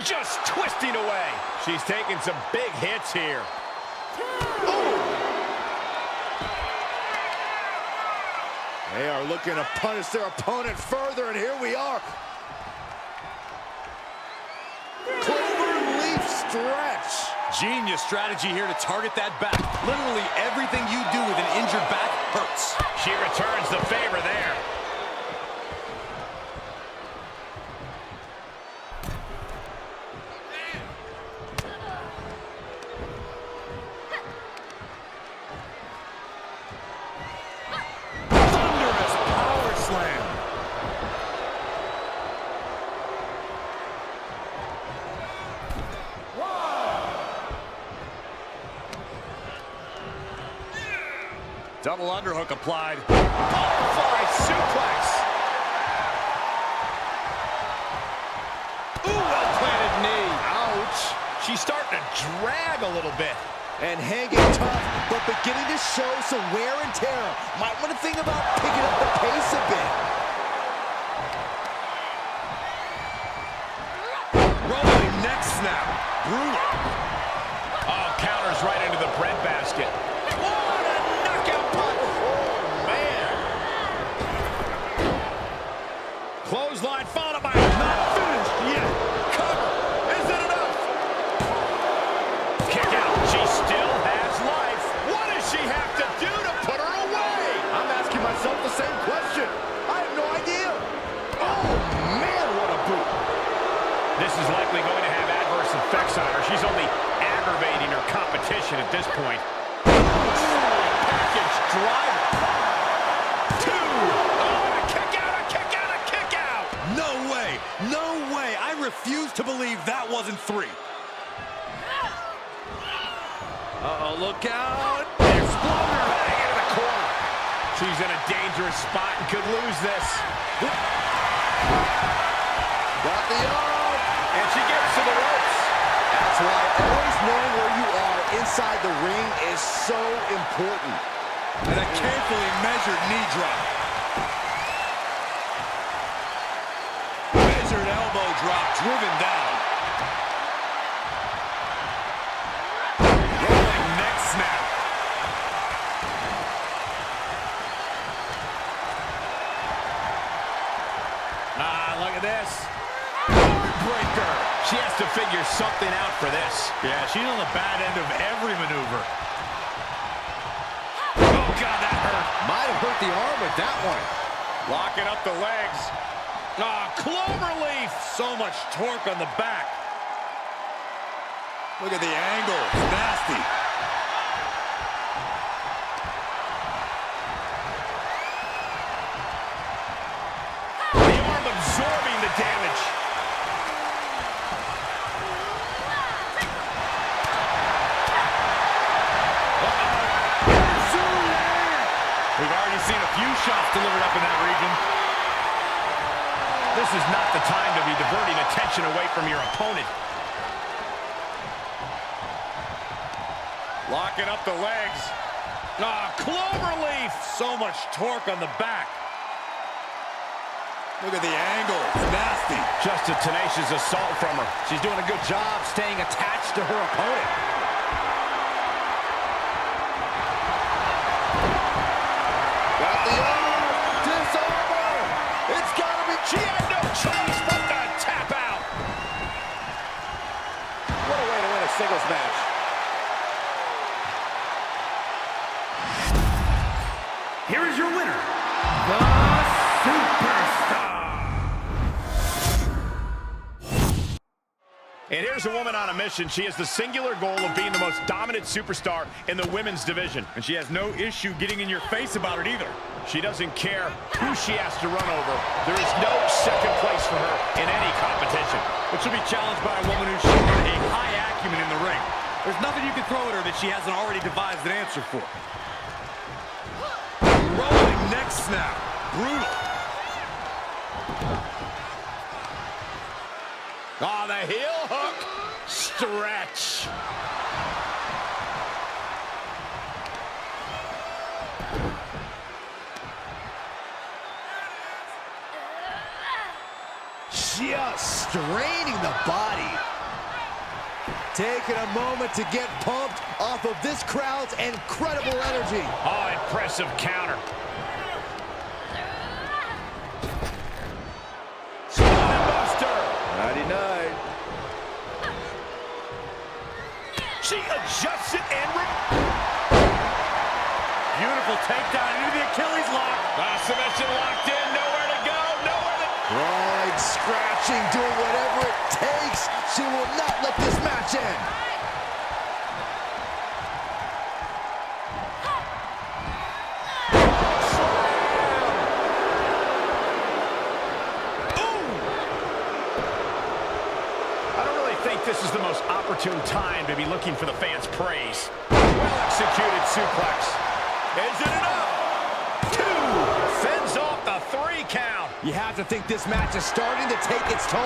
Just twisting away. She's taking some big hits here. They are looking to punish their opponent further, and here we are. Clover leaf stretch. Genius strategy here to target that back. Literally everything you do with an injured back Double underhook applied. Butterfly suplex. Ooh, well-planted knee. Ouch. She's starting to drag a little bit. And hanging tough, but beginning to show some wear and tear. Might want to think about picking up the pace a bit. Rolling neck snap. Brutal. Oh, counters right into the breadbasket. What a knockout punch. Oh, man. Clothesline followed by not finished yet. Cover. Is it enough? Kick out. She still has life. What does she have to do to put her away? I'm asking myself the same question. I have no idea. Oh, man, what a boot. This is likely going to have adverse effects on her. She's only aggravating her competition at this point. Package driver. Two. Oh, a kick out, a kick out, a kick out. No way. No way. I refuse to believe that wasn't 3. Uh-oh, look out. Exploder. Bang into the corner. She's in a dangerous spot and could lose this. Got the arm. And she gets to the ropes. That's why always knowing where you are inside the ring is so important. And a carefully measured knee drop. Measured elbow drop, driven down. Rolling neck snap. Ah, look at this. Breaker. She has to figure something out for this. Yeah, she's on the bad end of every maneuver. Oh, God, that hurt. Might have hurt the arm with that one. Locking up the legs. Ah, cloverleaf. So much torque on the back. Look at the angle. It's nasty. The arm absorbing the damage. We've already seen a few shots delivered up in that region. This is not the time to be diverting attention away from your opponent. Locking up the legs. Ah, cloverleaf. So much torque on the back. Look at the angle. It's nasty. Just a tenacious assault from her. She's doing a good job staying attached to her opponent. Got the arm. Disarmer. It's got to be. She had no choice but to tap out. What a way to win a singles match. Here is your winner, the Superstar. And here's a woman on a mission. She has the singular goal of being the most dominant superstar in the women's division. And she has no issue getting in your face about it either. She doesn't care who she has to run over. There is no second place for her in any competition. But she'll be challenged by a woman who's shown a high acumen in the ring. There's nothing you can throw at her that she hasn't already devised an answer for. Rolling neck snap. Brutal. Oh, the heel hook. Stretch. Just straining the body. Taking a moment to get pumped off of this crowd's incredible energy. Oh, impressive counter. Spinebuster. 99. She adjusts it and Beautiful takedown into the Achilles lock. submission locked in. Nowhere to go. Nowhere to... Right, scratching, doing whatever it takes. She will not let this match end. This is the most opportune time to be looking for the fans' praise. Well-executed suplex. Is it enough? 2. Fends off the 3 count. You have to think this match is starting to take its toll.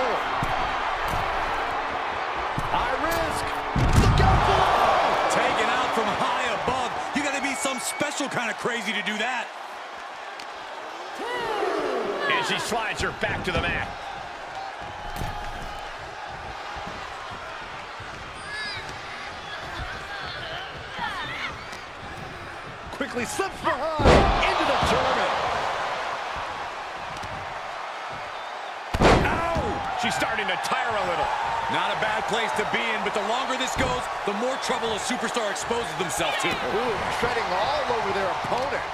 High risk. Look out below. Taken out from high above. You got to be some special kind of crazy to do that. And she slides her back to the mat. Quickly slips behind into the German. Ow! She's starting to tire a little. Not a bad place to be in, but the longer this goes, the more trouble a superstar exposes themselves to. Ooh, treading all over their opponent.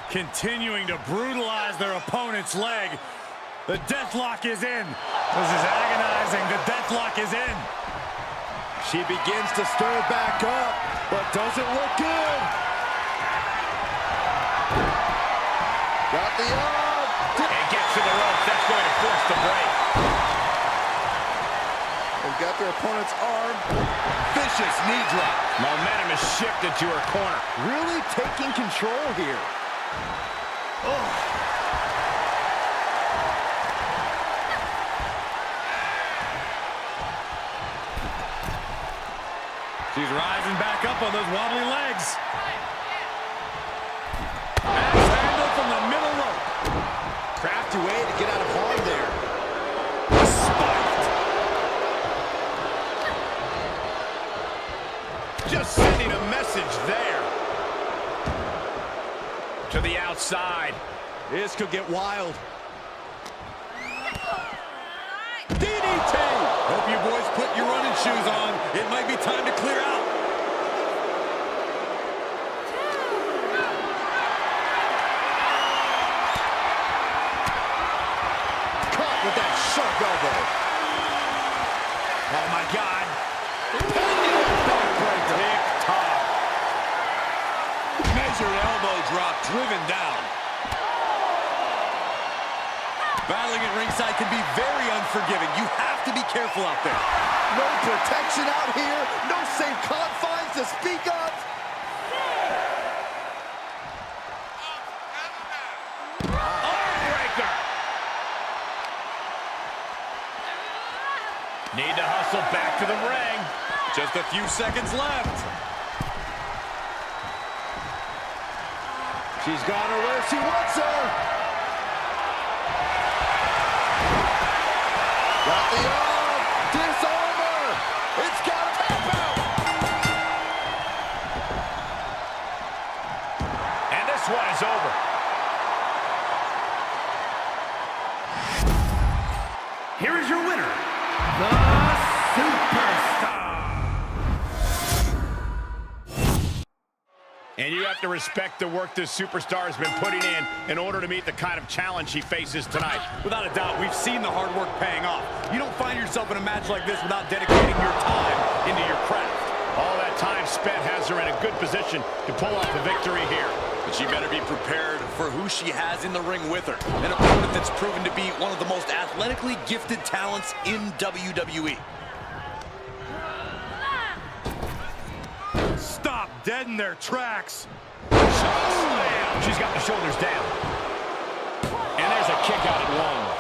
Continuing to brutalize their opponent's leg. The deathlock is in. This is agonizing. The deathlock is in. She begins to stir back up, but doesn't look good. Got the arm. And gets to the rope. That's going to force the break. They've got their opponent's arm. Vicious knee drop. Momentum is shifted to her corner. Really taking control here. She's rising back up on those wobbly legs. Axe handle from the middle rope. Crafty way to get out of harm there. Spiked. Just sending a message there. To the outside. This could get wild. DDT! Hope you boys put your running shoes on. It might be time to clear out. Caught with that sharp elbow. Oh, my God. Tick-tock. Measured elbow drop driven down. Battling at ringside can be very unforgiving. You have to be careful out there. No protection out here. No safe confines to speak of. Armbreaker. Need to hustle back to the ring. Just a few seconds left. She's got her where she wants her. Got the arm. Disarmer. It's got a tap out. And this one is over. Here is your winner, the Superstar. And you have to respect the work this superstar has been putting in order to meet the kind of challenge she faces tonight. Without a doubt, we've seen the hard work paying off. You don't find yourself in a match like this without dedicating your time into your craft. All that time spent has her in a good position to pull off the victory here. But she better be prepared for who she has in the ring with her. An opponent that's proven to be one of the most athletically gifted talents in WWE. Stop dead in their tracks. She's got the shoulders down. And there's a kick out at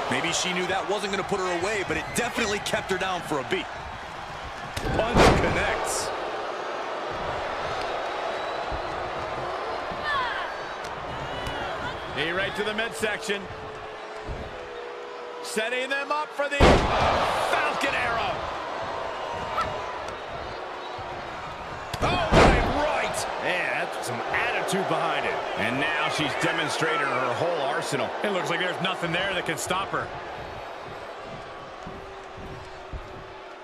1. Maybe she knew that wasn't going to put her away, but it definitely kept her down for a beat. Punch connects. Knee right to the midsection. Setting them up for the Falcon Arrow. Oh, right. Man, that's some attitude behind it. And now she's demonstrated her whole arsenal. It looks like there's nothing there that can stop her.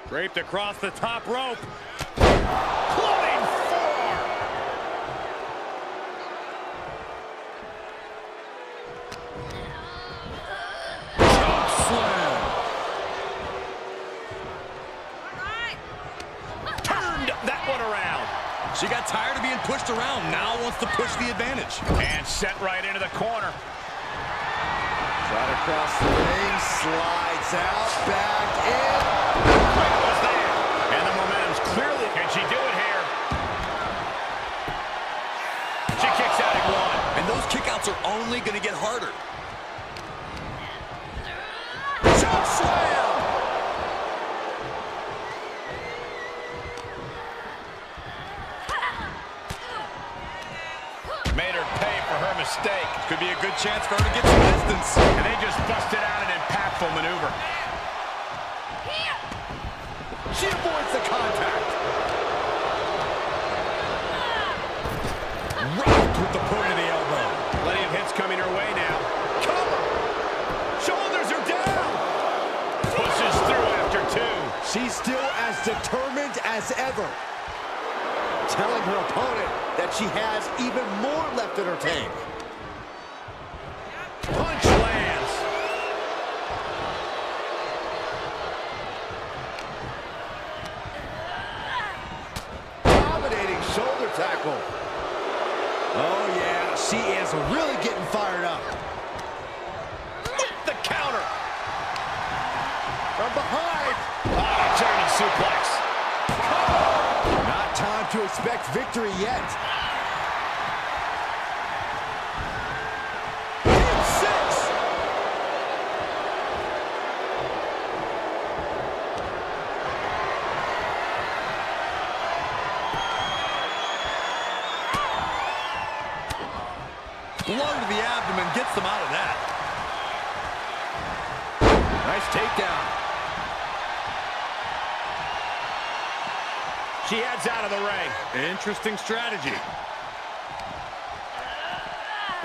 Draped across the top rope. Clubbing 4. Choke slam. Turned that one around. She got tired of being pushed around. Now wants to push the advantage. And set right into the corner. Right across the ring, slides out, back in. Quick was there. And the momentum's clearly... Can she do it here? She kicks out at one. And those kickouts are only going to get harder. Choke slam! Made her pay for her mistake. Could be a good chance for her to get some distance. And they just busted out an impactful maneuver. She avoids the contact. Rocked with the point of the elbow. Plenty of hits coming her way now. Cover. Shoulders are down. Pushes through after two. She's still as determined as ever, telling her opponent that she has even more left in her tank. Punch lands. Dominating shoulder tackle. Oh yeah, she is really getting fired up. The counter. From behind. Turning suplex. Not time to expect victory yet. Hit 6. Blow to the abdomen gets them out of that. Nice takedown. She heads out of the ring. Interesting strategy.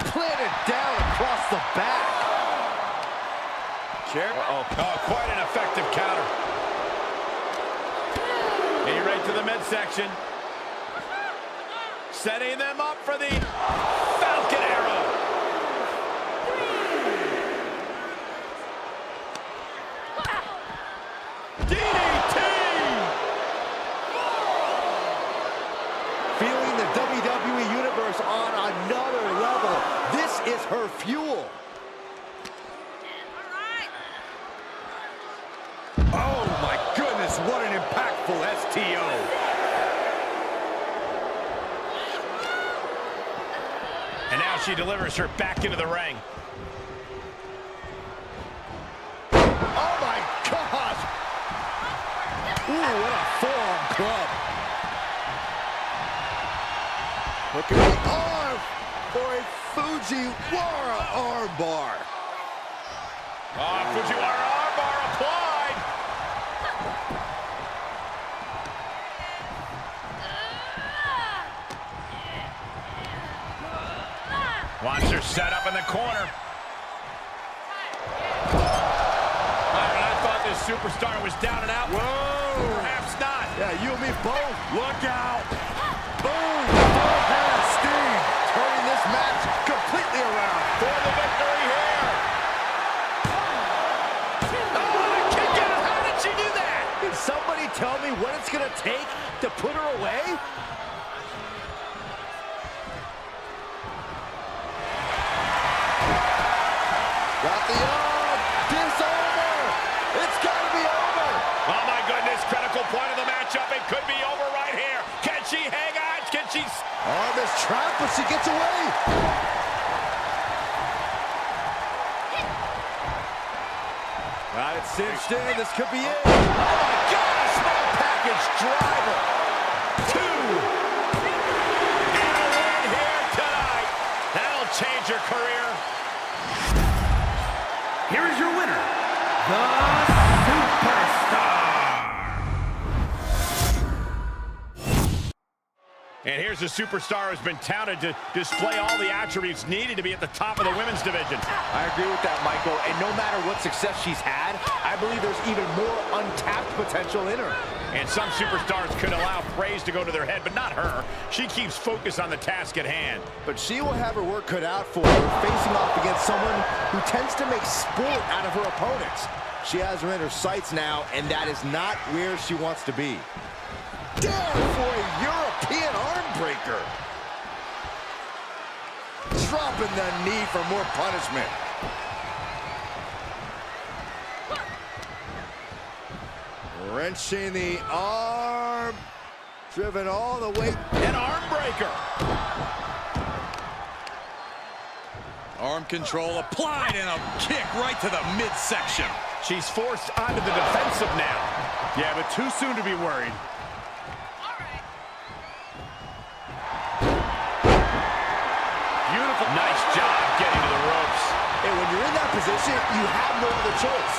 Planted down across the back. Oh, quite an effective counter. Getting right to the midsection. Setting them up for the Falcon Arrow. DDT! Feeling the WWE Universe on another level. This is her fuel. Oh my goodness, what an impactful STO. And now she delivers her back into the ring. Oh my gosh! Ooh, what a forearm club. Look at the arm for a Fujiwara armbar. Fujiwara armbar applied. Wants her set up in the corner. I thought this superstar was down and out. Whoa! Perhaps not. Yeah, you and me both. Look out! Boom! Full head of steam, turning this match completely around. For the victory here. Oh, kick out. How did she do that? Can somebody tell me what it's gonna take to put her away? Got the arm. It's over. It's gotta be over. Oh my goodness, critical point of the matchup. It could be over right here. Can she hang on? Can she... Arm is trapped, but she gets away. Got it cinched in. This could be it. Oh my God! Small package driver. 2. And a win here tonight. That'll change her career. Here is your winner, the Superstar. And here's a superstar who's been touted to display all the attributes needed to be at the top of the women's division. I agree with that, Michael. And no matter what success she's had, I believe there's even more untapped potential in her. And some superstars could allow praise to go to their head, but not her. She keeps focus on the task at hand. But she will have her work cut out for her, facing off against someone who tends to make sport out of her opponents. She has her in her sights now, and that is not where she wants to be. Down for a European arm breaker. Dropping the knee for more punishment. Wrenching the arm. Driven all the way. An arm breaker. Arm control applied and a kick right to the midsection. She's forced onto the defensive now. Yeah, but too soon to be worried. Beautiful. Nice job getting to the ropes. And when you're in that position, you have no other choice.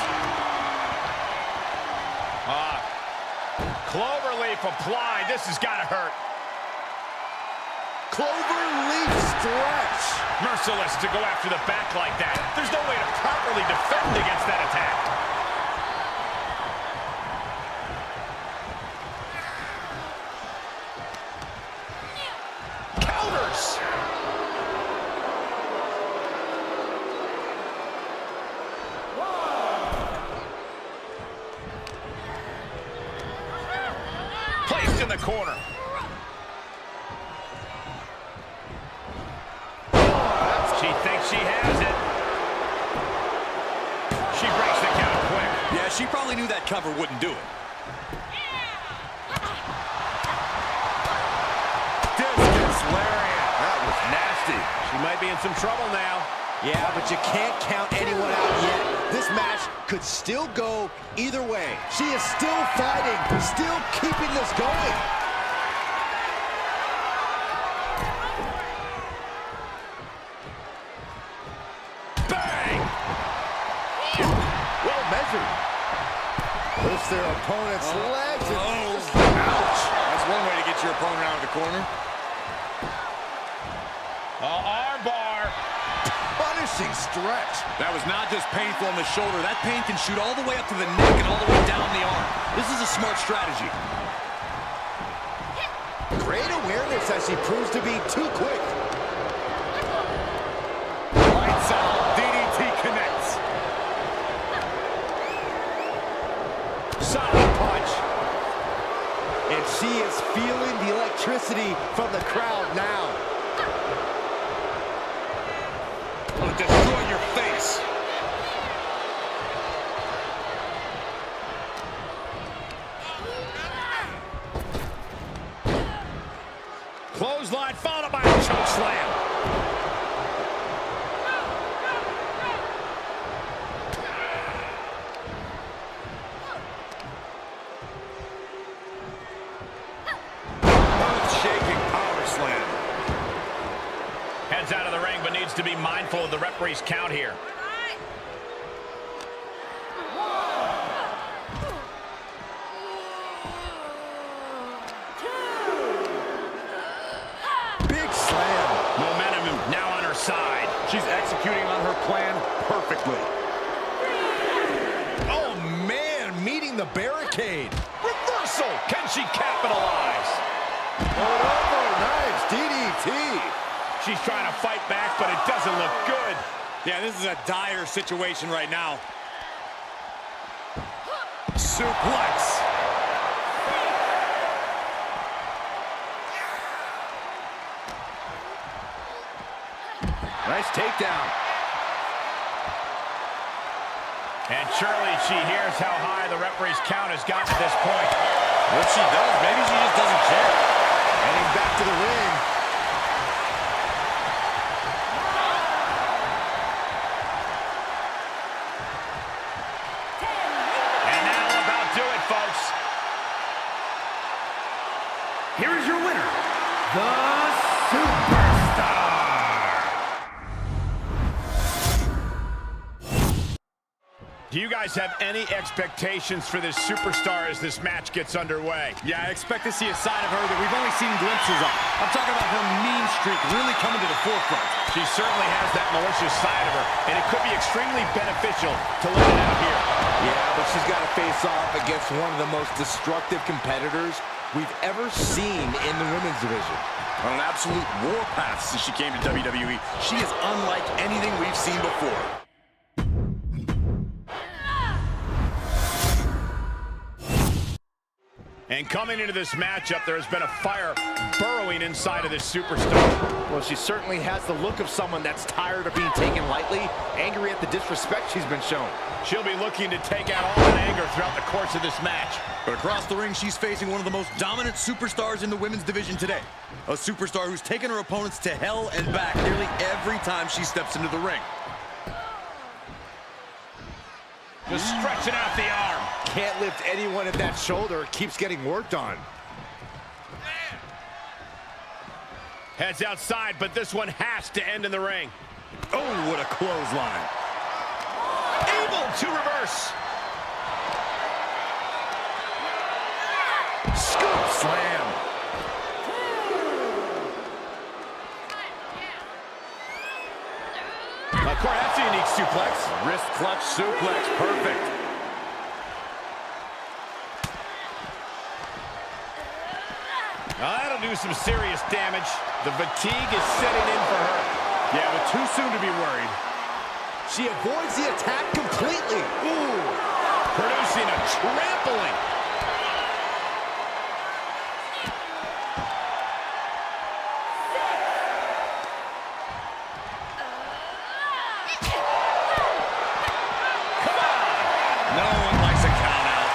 Cloverleaf applied. This has got to hurt. Cloverleaf stretch. Merciless to go after the back like that. There's no way to properly defend against that attack. Counters. Placed in the corner. She thinks she has it. She breaks the count quick. Yeah, she probably knew that cover wouldn't do it. Discus lariat. That was nasty. She might be in some trouble now. Yeah, but you can't count anyone out yet. This match could still go either way. She is still fighting, still keeping this going. Bang! Well measured. Lifts their opponent's legs. And Ouch. That's one way to get your opponent out of the corner. Arm bar. punishing stretch. That was not just painful on the shoulder. That pain can shoot all the way up to the neck and all the way down the arm. This is a smart strategy. Great awareness as she proves to be too quick. Lights out. DDT connects. Solid punch. And she is feeling the electricity from the crowd now. It'll destroy your face. Clothesline followed by a choke slam. Earth-shaking power slam. Heads out of the ring, but needs to be mindful of the referee's count here. Big slam. Momentum now on her side. She's executing on her plan perfectly. Oh, man, meeting the barricade. Reversal. Can she capitalize? Put over, nice DDT. She's trying to fight back, but it doesn't look good. Yeah, this is a dire situation right now. Suplex. Nice takedown. And surely she hears how high the referee's count has gotten at this point. What she does, maybe she just doesn't care. Heading back to the ring. And that'll about do it, folks. Here is your winner, the Superstar. Do you guys have any expectations for this superstar as this match gets underway? Yeah, I expect to see a side of her that we've only seen glimpses of. I'm talking about her mean streak really coming to the forefront. She certainly has that malicious side of her, and it could be extremely beneficial to let it out here. Yeah, but she's got to face off against one of the most destructive competitors we've ever seen in the women's division. On an absolute warpath since she came to WWE, she is unlike anything we've seen before. And coming into this matchup, there has been a fire burrowing inside of this superstar. Well, she certainly has the look of someone that's tired of being taken lightly, angry at the disrespect she's been shown. She'll be looking to take out all that anger throughout the course of this match. But across the ring, she's facing one of the most dominant superstars in the women's division today. A superstar who's taken her opponents to hell and back nearly every time she steps into the ring. Just stretching out the arm. Can't lift anyone at that shoulder. It keeps getting worked on. Heads outside, but this one has to end in the ring. Oh, what a clothesline. Able to reverse. Scoop slam. Corey, that's a unique suplex. Wrist clutch suplex, perfect. Now that'll do some serious damage. The fatigue is setting in for her. Yeah, but too soon to be worried. She avoids the attack completely. Ooh, producing a trampling. No one likes a count out.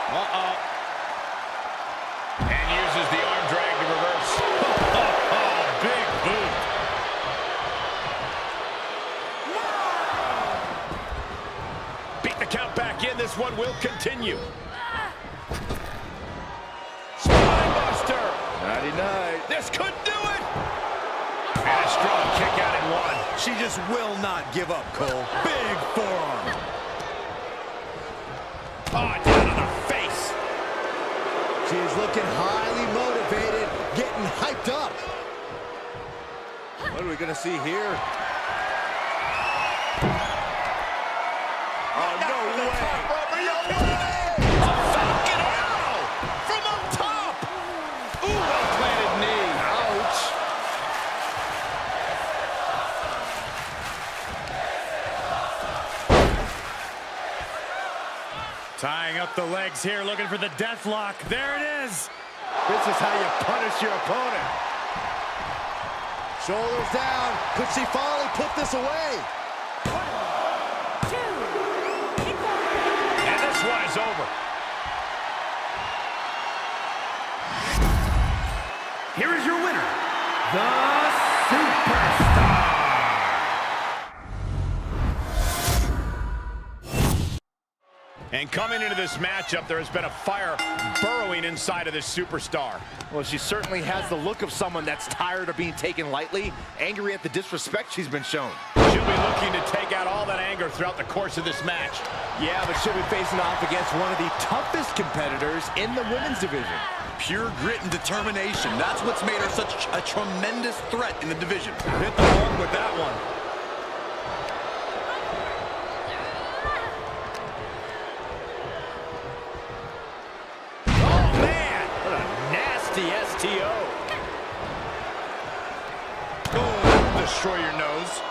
Uh-oh. And uses the arm drag to reverse. Big boot. Beat the count back in. This one will continue. Spinebuster. Nighty-night. This could do it. And a strong kick out in one. She just will not give up, Cole. Big forearm. Oh, down on the face. She's looking highly motivated, getting hyped up. What are we gonna see here? Oh, no way! A Falcon Arrow from up top. Ooh, well-planted knee. Ouch! Tying up the legs here, looking for the death lock. There it is. This is how you punish your opponent. Shoulders down. Could she finally put this away? And this one is over. Here is your winner, the Superstar. And coming into this matchup, there has been a fire burrowing inside of this superstar. Well, she certainly has the look of someone that's tired of being taken lightly, angry at the disrespect she's been shown. She'll be looking to take out all that anger throughout the course of this match. Yeah, but she'll be facing off against one of the toughest competitors in the women's division. Pure grit and determination. That's what's made her such a tremendous threat in the division. Hit the mark with that one. Oh, man! What a nasty STO. Oh, destroy your nose.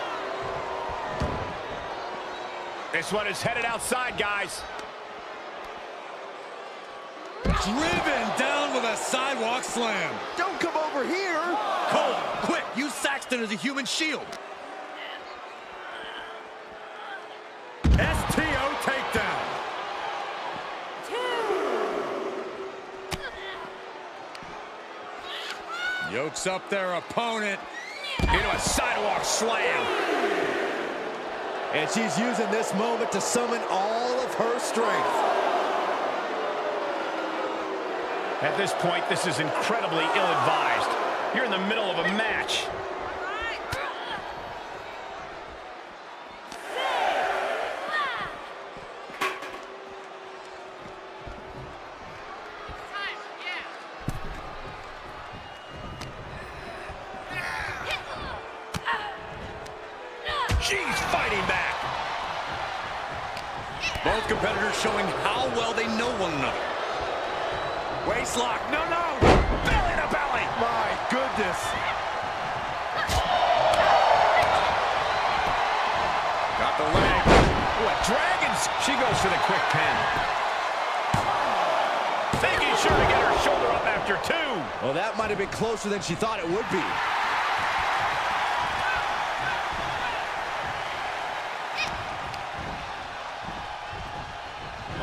This one is headed outside, guys. Driven down with a sidewalk slam. Don't come over here. Cole, quick, use Saxton as a human shield. STO takedown. Yokes up their opponent. Into a sidewalk slam. And she's using this moment to summon all of her strength. At this point, this is incredibly ill-advised. You're in the middle of a match. She's fighting back. Both competitors showing how well they know one another. Waist lock, no. Belly to belly. My goodness. Got the leg. moves. She goes for the quick pin. Making sure to get her shoulder up after 2. Well, that might have been closer than she thought it would be.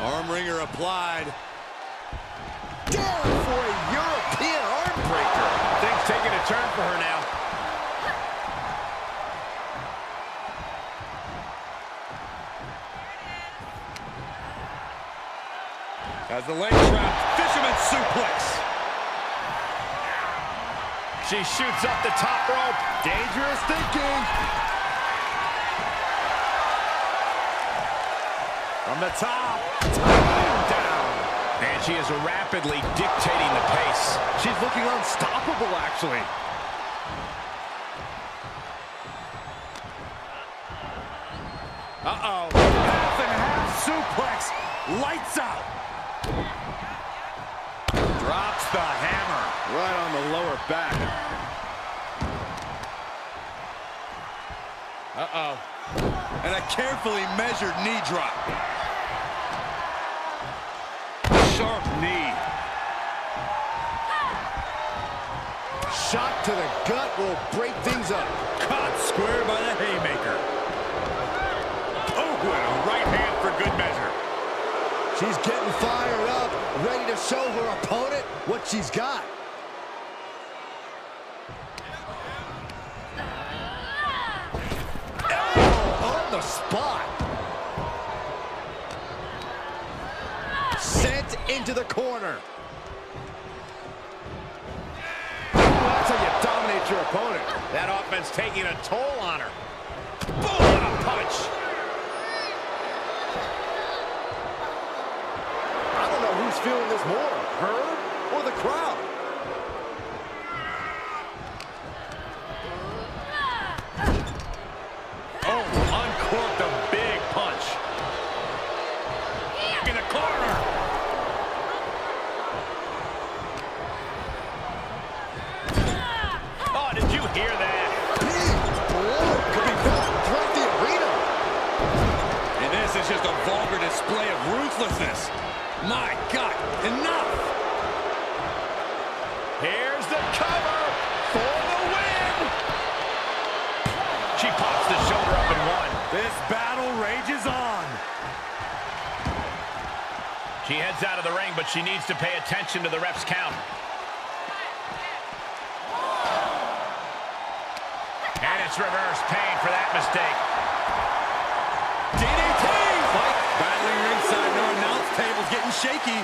Arm wringer applied. Down for a European arm breaker. Things taking a turn for her now. As the leg trap, fisherman suplex. She shoots up the top rope. Dangerous thinking. From the top. Down. And she is rapidly dictating the pace. She's looking unstoppable, actually. Uh-oh. Half and half suplex. Lights out. Drops the hammer. Right on the lower back. Uh-oh. And a carefully measured knee drop. Sharp knee. Shot to the gut will break things up. Caught square by the haymaker. Oh, and a right hand for good measure. She's getting fired up, ready to show her opponent what she's got. Oh, on the spot. Sent into the corner. That's how you dominate your opponent. That offense taking a toll on her. Boom, what a punch. I don't know who's feeling this more, her or the crowd. Oh, uncorked a big punch. In the corner. Oh, did you hear that? Big blow could be felt throughout the arena. And this is just a vulgar display of ruthlessness. My God, enough! Here's the cover for the win. She pops the shoulder up and 1. This battle rages on. She heads out of the ring, but she needs to pay attention to the ref's count. And it's reverse pain for that mistake. DDT! Battling ringside, no announce table's getting shaky.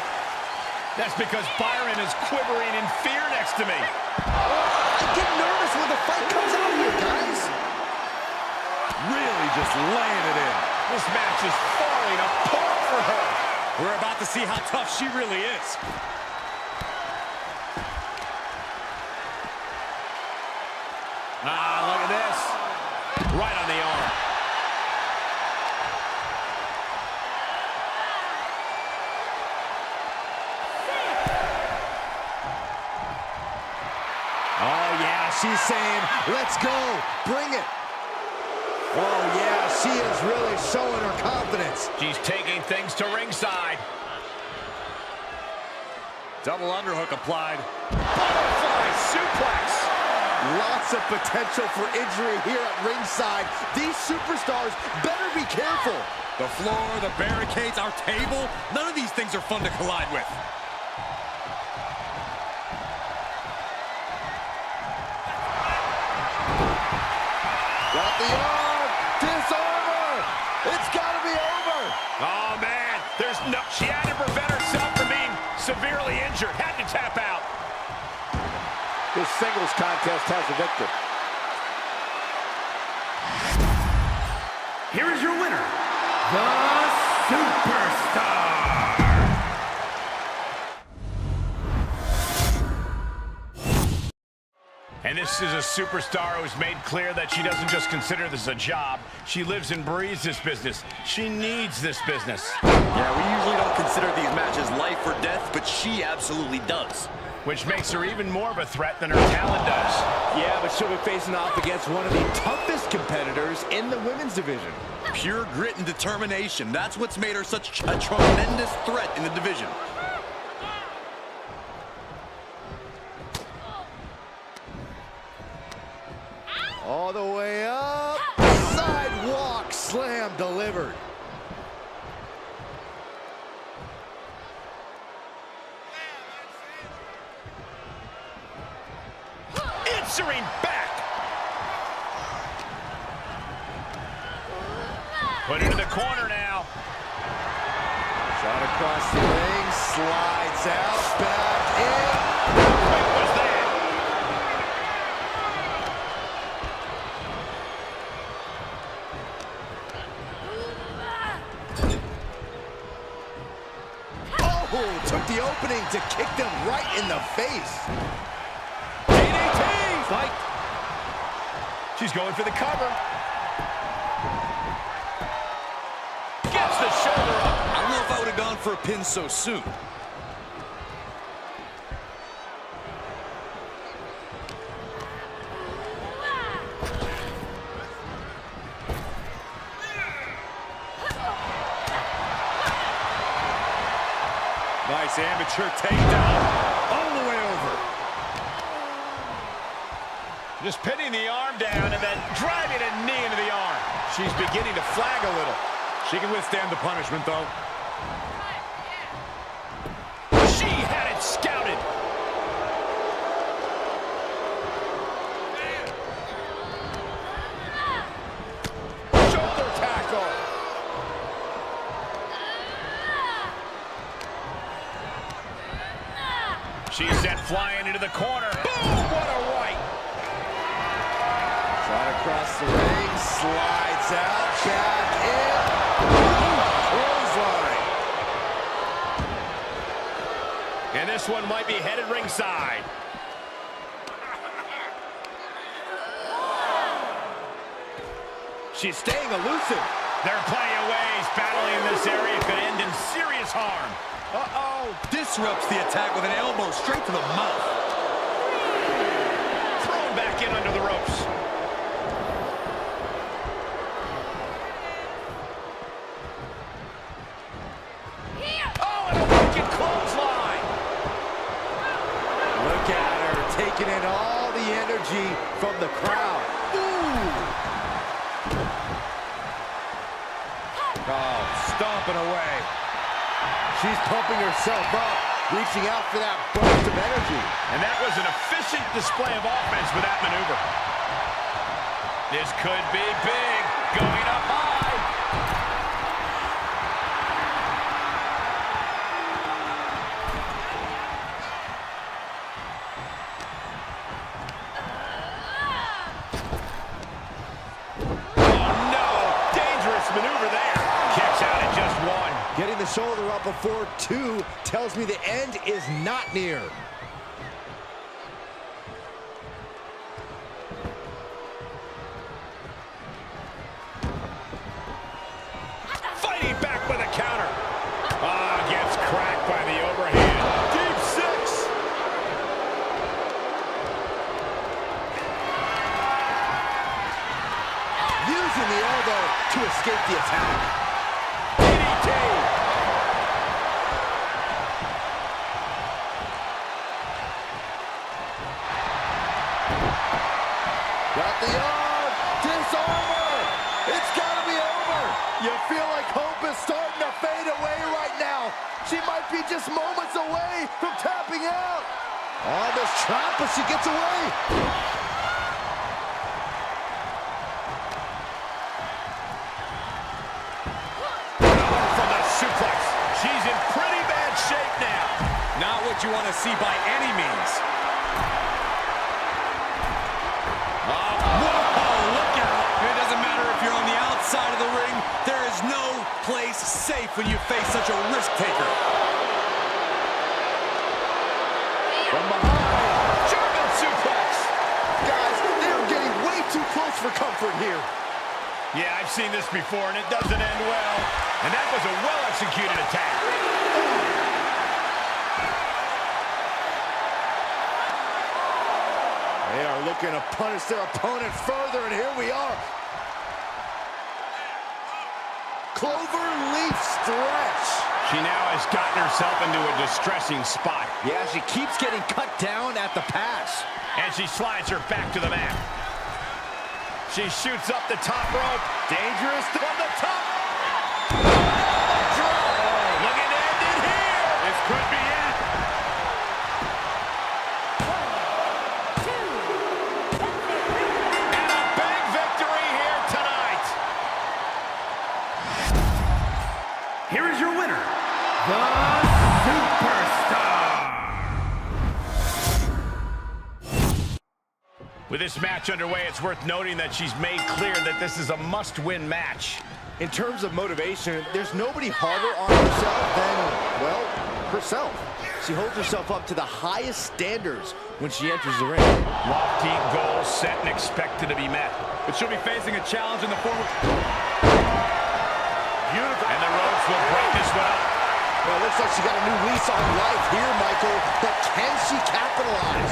That's because Byron is quivering in fear next to me. I get nervous when the fight comes out here, guys. Really just laying it in. This match is falling apart for her. We're about to see how tough she really is. Ah, look at this. Right on the arm. Oh, yeah, she's saying, let's go, bring it. Oh, yeah, she is really showing her confidence. She's taking things to ringside. Double underhook applied. Butterfly suplex. Lots of potential for injury here at ringside. These superstars better be careful. The floor, the barricades, our table, none of these things are fun to collide with. Got the arm, disarm her. It's gotta be over. Oh, man. She had to prevent herself from being severely injured. Had to tap out. This singles contest has a victor. Here is your winner, the Superstar. And this is a superstar who's made clear that she doesn't just consider this a job. She lives and breathes this business. She needs this business. Yeah, we usually don't consider these matches life or death, but she absolutely does. Which makes her even more of a threat than her talent does. Yeah, but she'll be facing off against one of the toughest best competitors in the women's division. Pure grit and determination. That's what's made her such a tremendous threat in the division. All the way up. Sidewalk slam delivered. Answering back. Put it in the corner now. Shot across the ring, slides out, back in. How quick was that? Oh, took the opening to kick them right in the face. DDT! Fight. She's going for the cover. Gets the shoulder up. I don't know if I would have gone for a pin so soon. Nice amateur takedown. All the way over. Just pinning the arm down and then driving a knee into the arm. She's beginning to flag a little. She can withstand the punishment, though. She had it scouted. Shoulder tackle. She's sent flying into the corner. Boom! What a right. Shot across the ring, slides out, back in. Clothesline. And this one might be headed ringside. She's staying elusive. There are plenty of ways battling in this area could end in serious harm. Uh-oh. Disrupts the attack with an elbow straight to the mouth. Thrown back in under the ropes. Oh, and a wicked clothesline. Look at her, taking in all the energy from the crowd. Ooh! Oh, stomping away. She's pumping herself up, reaching out for that burst of energy. And that was an efficient display of offense with that maneuver. This could be big. Going up high. Oh, no. Dangerous maneuver there. Kicks out at just one. Getting the shoulder up before two tells me the end is not near. Fighting back with a counter. Ah, gets cracked by the overhand. Deep six. Using the elbow to escape the attack. DDT. Got the arm. Disarmer. It's got to be over. You feel like hope is starting to fade away right now. She might be just moments away from tapping out. On this trap, but she gets away. From the suplex. She's in pretty bad shape now. Not what you want to see by any means. Whoa, look out. It doesn't matter if you're on the outside of the ring. There is no place safe when you face such a risk taker. From behind. German suplex. Guys, they're getting way too close for comfort here. Yeah, I've seen this before, and it doesn't end well. And that was a well-executed attack. They are looking to punish their opponent further, and here we are. Clover leaf stretch. She now has gotten herself into a distressing spot. Yeah, she keeps getting cut down at the pass. And she slides her back to the mat. She shoots up the top rope. Dangerous from the top. Looking to end it here. This could be it. And a big victory here tonight. Here is your winner, the Superstar. With this match underway, it's worth noting that she's made clear that this is a must-win match. In terms of motivation, there's nobody harder on herself than, well, herself. She holds herself up to the highest standards when she enters the ring. Lofty goals set and expected to be met. But she'll be facing a challenge in the form of... Beautiful. And the ropes will break this one up. Well, it looks like she got a new lease on life here, Michael, but can she capitalize?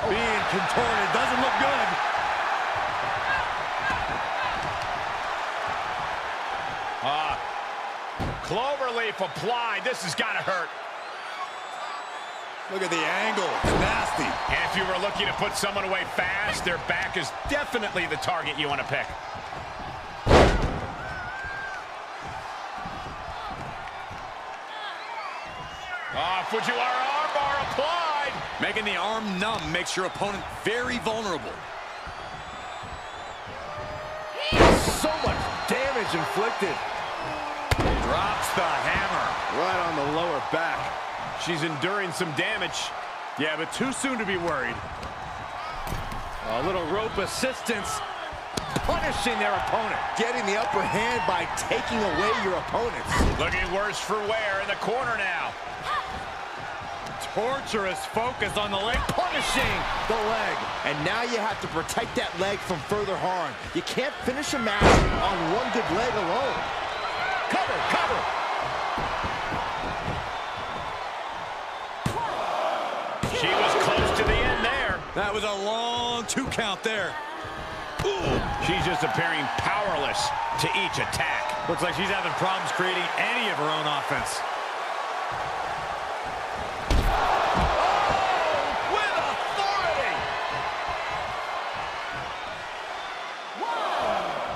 being contorted. Doesn't look good. Cloverleaf applied. This has got to hurt. Look at the angle. Nasty. And if you were looking to put someone away fast, their back is definitely the target you want to pick. Fujiwara armbar applied. Making the arm numb makes your opponent very vulnerable. So much damage inflicted. Drops the hammer. Right on the lower back. She's enduring some damage. Yeah, but too soon to be worried. A little rope assistance. Punishing their opponent. Getting the upper hand by taking away your opponents. Looking worse for wear in the corner now. Torturous focus on the leg. Punishing the leg. And now you have to protect that leg from further harm. You can't finish a match on one good leg alone. Cover, cover. She was close to the end there. That was a long 2 count there. Ooh. She's just appearing powerless to each attack. Looks like she's having problems creating any of her own offense.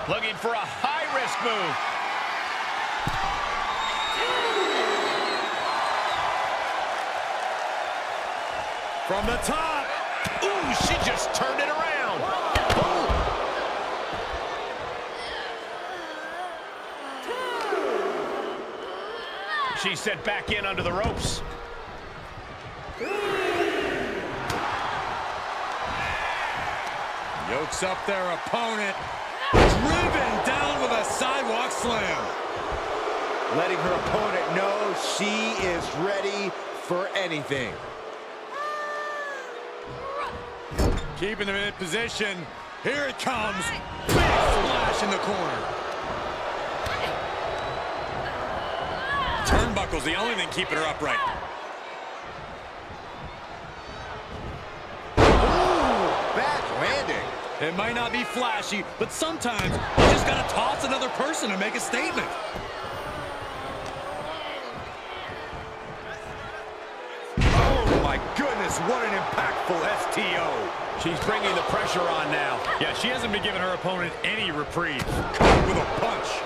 Looking for a high-risk move. From the top. Ooh, she just turned it around. She's set back in under the ropes. Yokes up their opponent. Driven down with a sidewalk slam. Letting her opponent know she is ready for anything. Keeping them in position. Here it comes. Big splash in the corner. Turnbuckle's the only thing keeping her upright. Ooh, back landing. It might not be flashy, but sometimes you just gotta toss another person to make a statement. Oh my goodness, what an impactful STO. She's bringing the pressure on now. Yeah, she hasn't been giving her opponent any reprieve. Caught with a punch.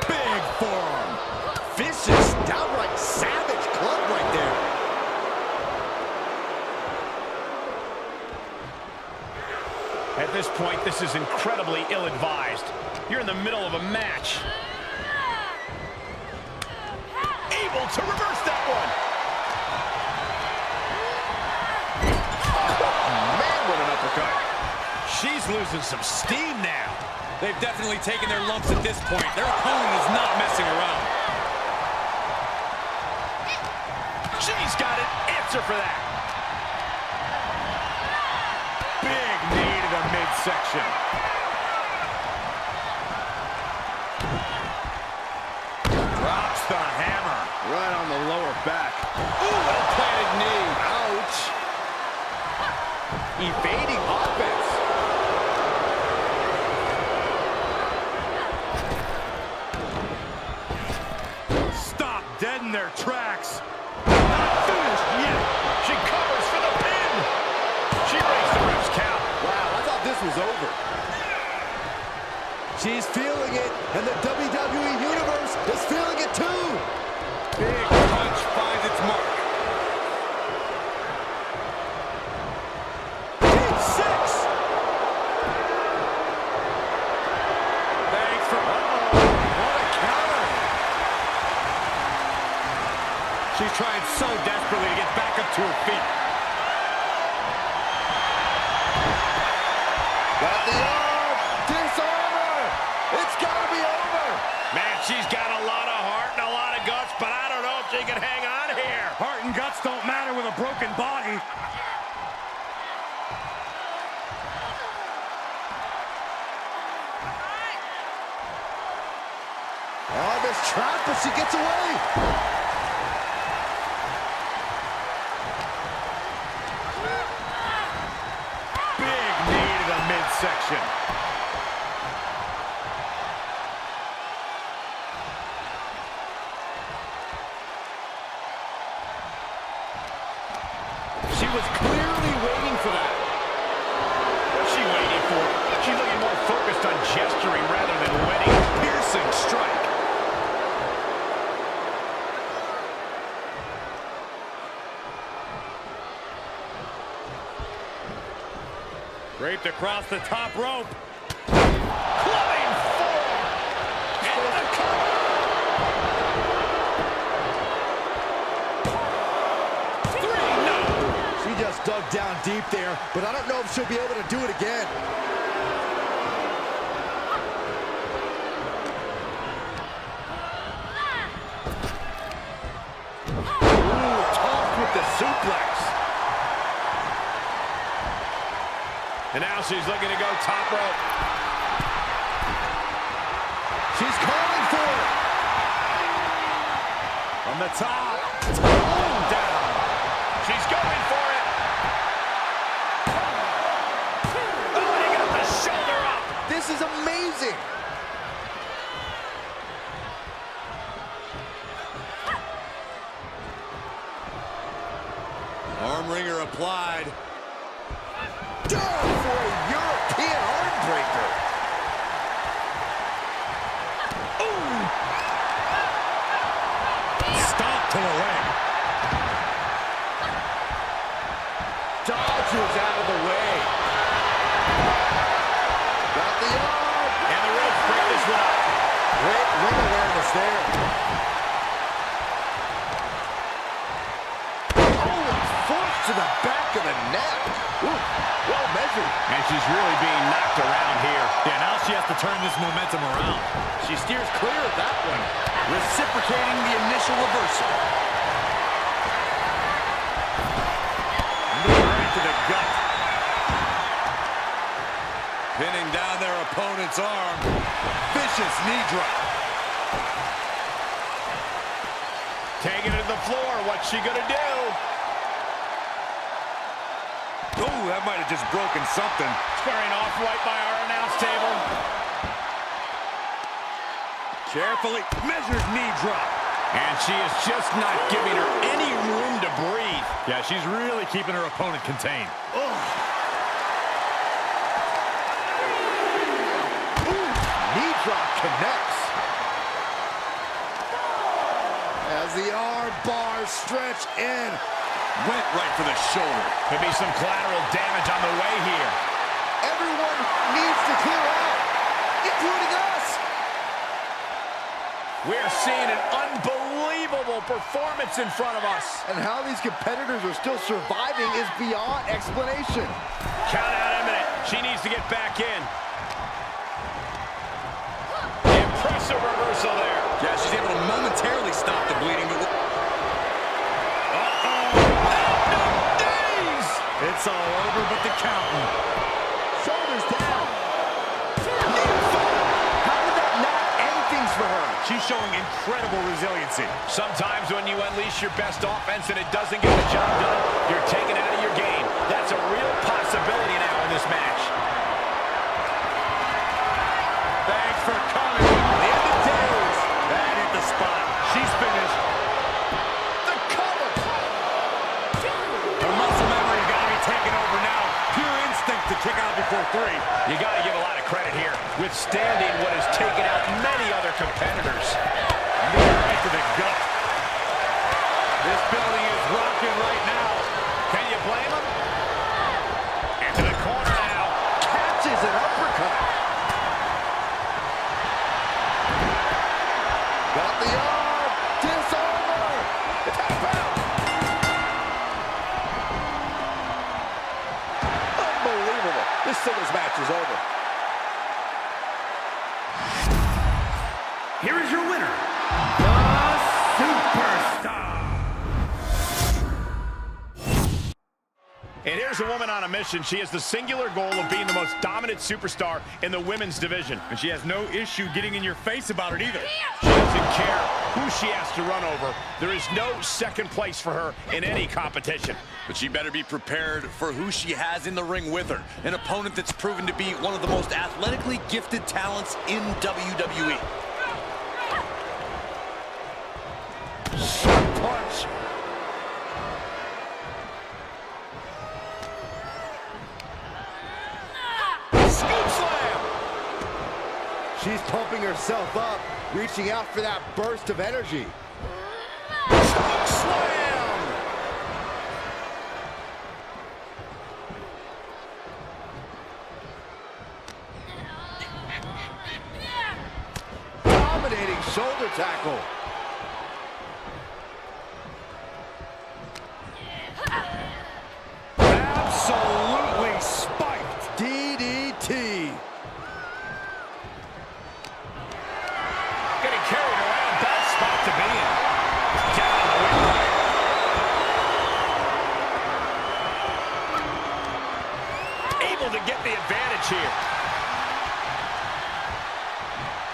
Big forearm. Vicious, downright savage club right there. At this point, this is incredibly ill-advised. You're in the middle of a match. Able to reverse that one. Oh, man, what an uppercut. She's losing some steam now. They've definitely taken their lumps at this point. Their opponent is not messing around. She's got an answer for that. Big knee to the midsection. Right on the lower back. Ooh, well-planted knee. Ouch. Evading offense. Stop dead in their tracks. Not finished yet. She covers for the pin. She breaks the ref's count. Wow, I thought this was over. She's feeling it, and the WWE Universe is feeling it too. Big punch finds its mark. Deep six. Thanks for... what a counter. She's trying so desperately to get back up to her feet. Got the arm. Disarm her. It's got to be over. Man, she's got a lot of heart and a lot of guts, but I don't know if she can hang on here. Heart and guts don't matter with a broken body. Oh, this trap, but she gets away. Big knee to the midsection. She was clearly waiting for that. What's she waiting for? She's looking more focused on gesturing rather than winning. Piercing strike. Draped across the top rope. Clubbing four. And the cover. Three, no. She just dug down deep there, but I don't know if she'll be able to do it again. Ooh, tossed with the suplex. And now she's looking to go top rope. She's calling for it. From the top. Boom, down. She's going for it. Oh, and he got the shoulder up. This is amazing. Arm wringer applied. Down for a European heartbreaker. Stop to the leg. Dodges out of the way. Got the arm. And the ropes break this one up. Great ring awareness there. Oh, and forced to the back of the neck. Ooh, well measured. And she's really being knocked around here. Yeah, now she has to turn this momentum around. She steers clear of that one. Reciprocating the initial reversal. Knee right to the gut. Pinning down their opponent's arm. Vicious knee drop. Taking it to the floor. What's she gonna do? Oh, that might have just broken something. Squaring off right by our announce table. Carefully measured knee drop. And she is just not giving her any room to breathe. Yeah, she's really keeping her opponent contained. Knee drop connects. As the arm bars stretch in. Went right for the shoulder. Could be some collateral damage on the way here. Everyone needs to clear out, including us. We're seeing an unbelievable performance in front of us. And how these competitors are still surviving is beyond explanation. Count out imminent. She needs to get back in. Impressive reversal there. Yeah, she's able to momentarily stop the bleeding. It's all over but the counting. Shoulders down. How did that not end things for her? She's showing incredible resiliency. Sometimes when you unleash your best offense and it doesn't get the job done, you're taken out of your game. That's a real possibility now in this match. Thanks for coming. The end of days. That hit the spot. She's finished. The cover. Her muscle memory's got to be taken over now. Pure instinct to kick out before 3. You got to give a lot of credit here, withstanding what has taken out many other competitors. Knee right to the gut. This building is rocking right now. Can you blame him? Into the corner now. Catches an uppercut. Got the arm. Disarmer. Tap out. Unbelievable. This singles match is over. Here is your winner, the Superstar. And here's a woman on a mission. She has the singular goal of being the most dominant superstar in the women's division. And she has no issue getting in your face about it either. She doesn't care who she has to run over. There is no second place for her in any competition. But she better be prepared for who she has in the ring with her. An opponent that's proven to be one of the most athletically gifted talents in WWE. Sharp punch. Scoop slam. She's pumping herself up, reaching out for that burst of energy. Choke slam. Dominating shoulder tackle. Absolutely spiked. DDT. Getting carried around. Bad spot to be in. Down on the windpipe. Able to get the advantage here.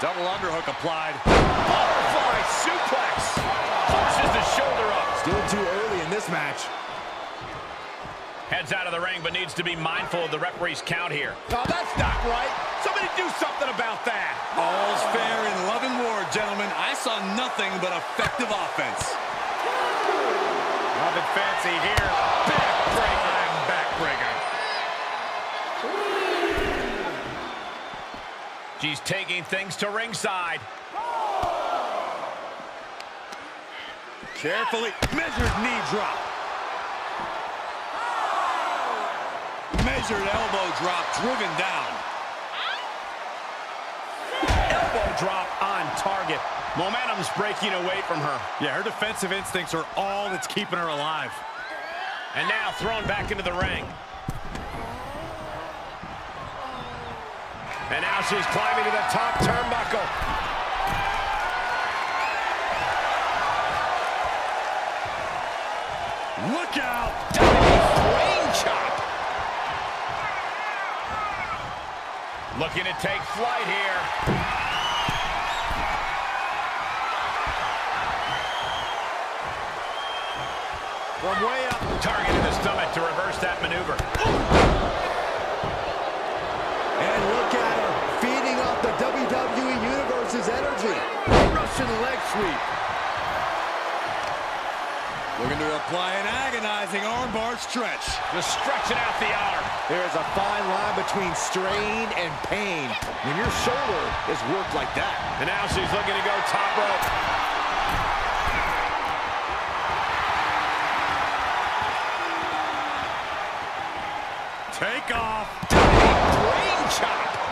Double underhook applied. Butterfly suplex. Forces the shoulder up. Still too early in this match. Heads out of the ring, but needs to be mindful of the referee's count here. Oh, that's not right. Somebody do something about that. All's fair in love and war, gentlemen. I saw nothing but effective offense. Nothing fancy here. Backbreaker. She's taking things to ringside. Carefully measured knee drop. Measured elbow drop, driven down. Elbow drop on target. Momentum's breaking away from her. Yeah, her defensive instincts are all that's keeping her alive. And now thrown back into the ring. And now she's climbing to the top turnbuckle. Look out! Brain chop. Looking to take flight here. From way up. Target in the stomach to reverse that maneuver. And look at her, feeding off the WWE Universe's energy. Russian leg sweep. Looking to apply an agonizing armbar stretch. Just stretching out the arm. There's a fine line between strain and pain when your shoulder is worked like that. And now she's looking to go top rope. Take off. Brain chop.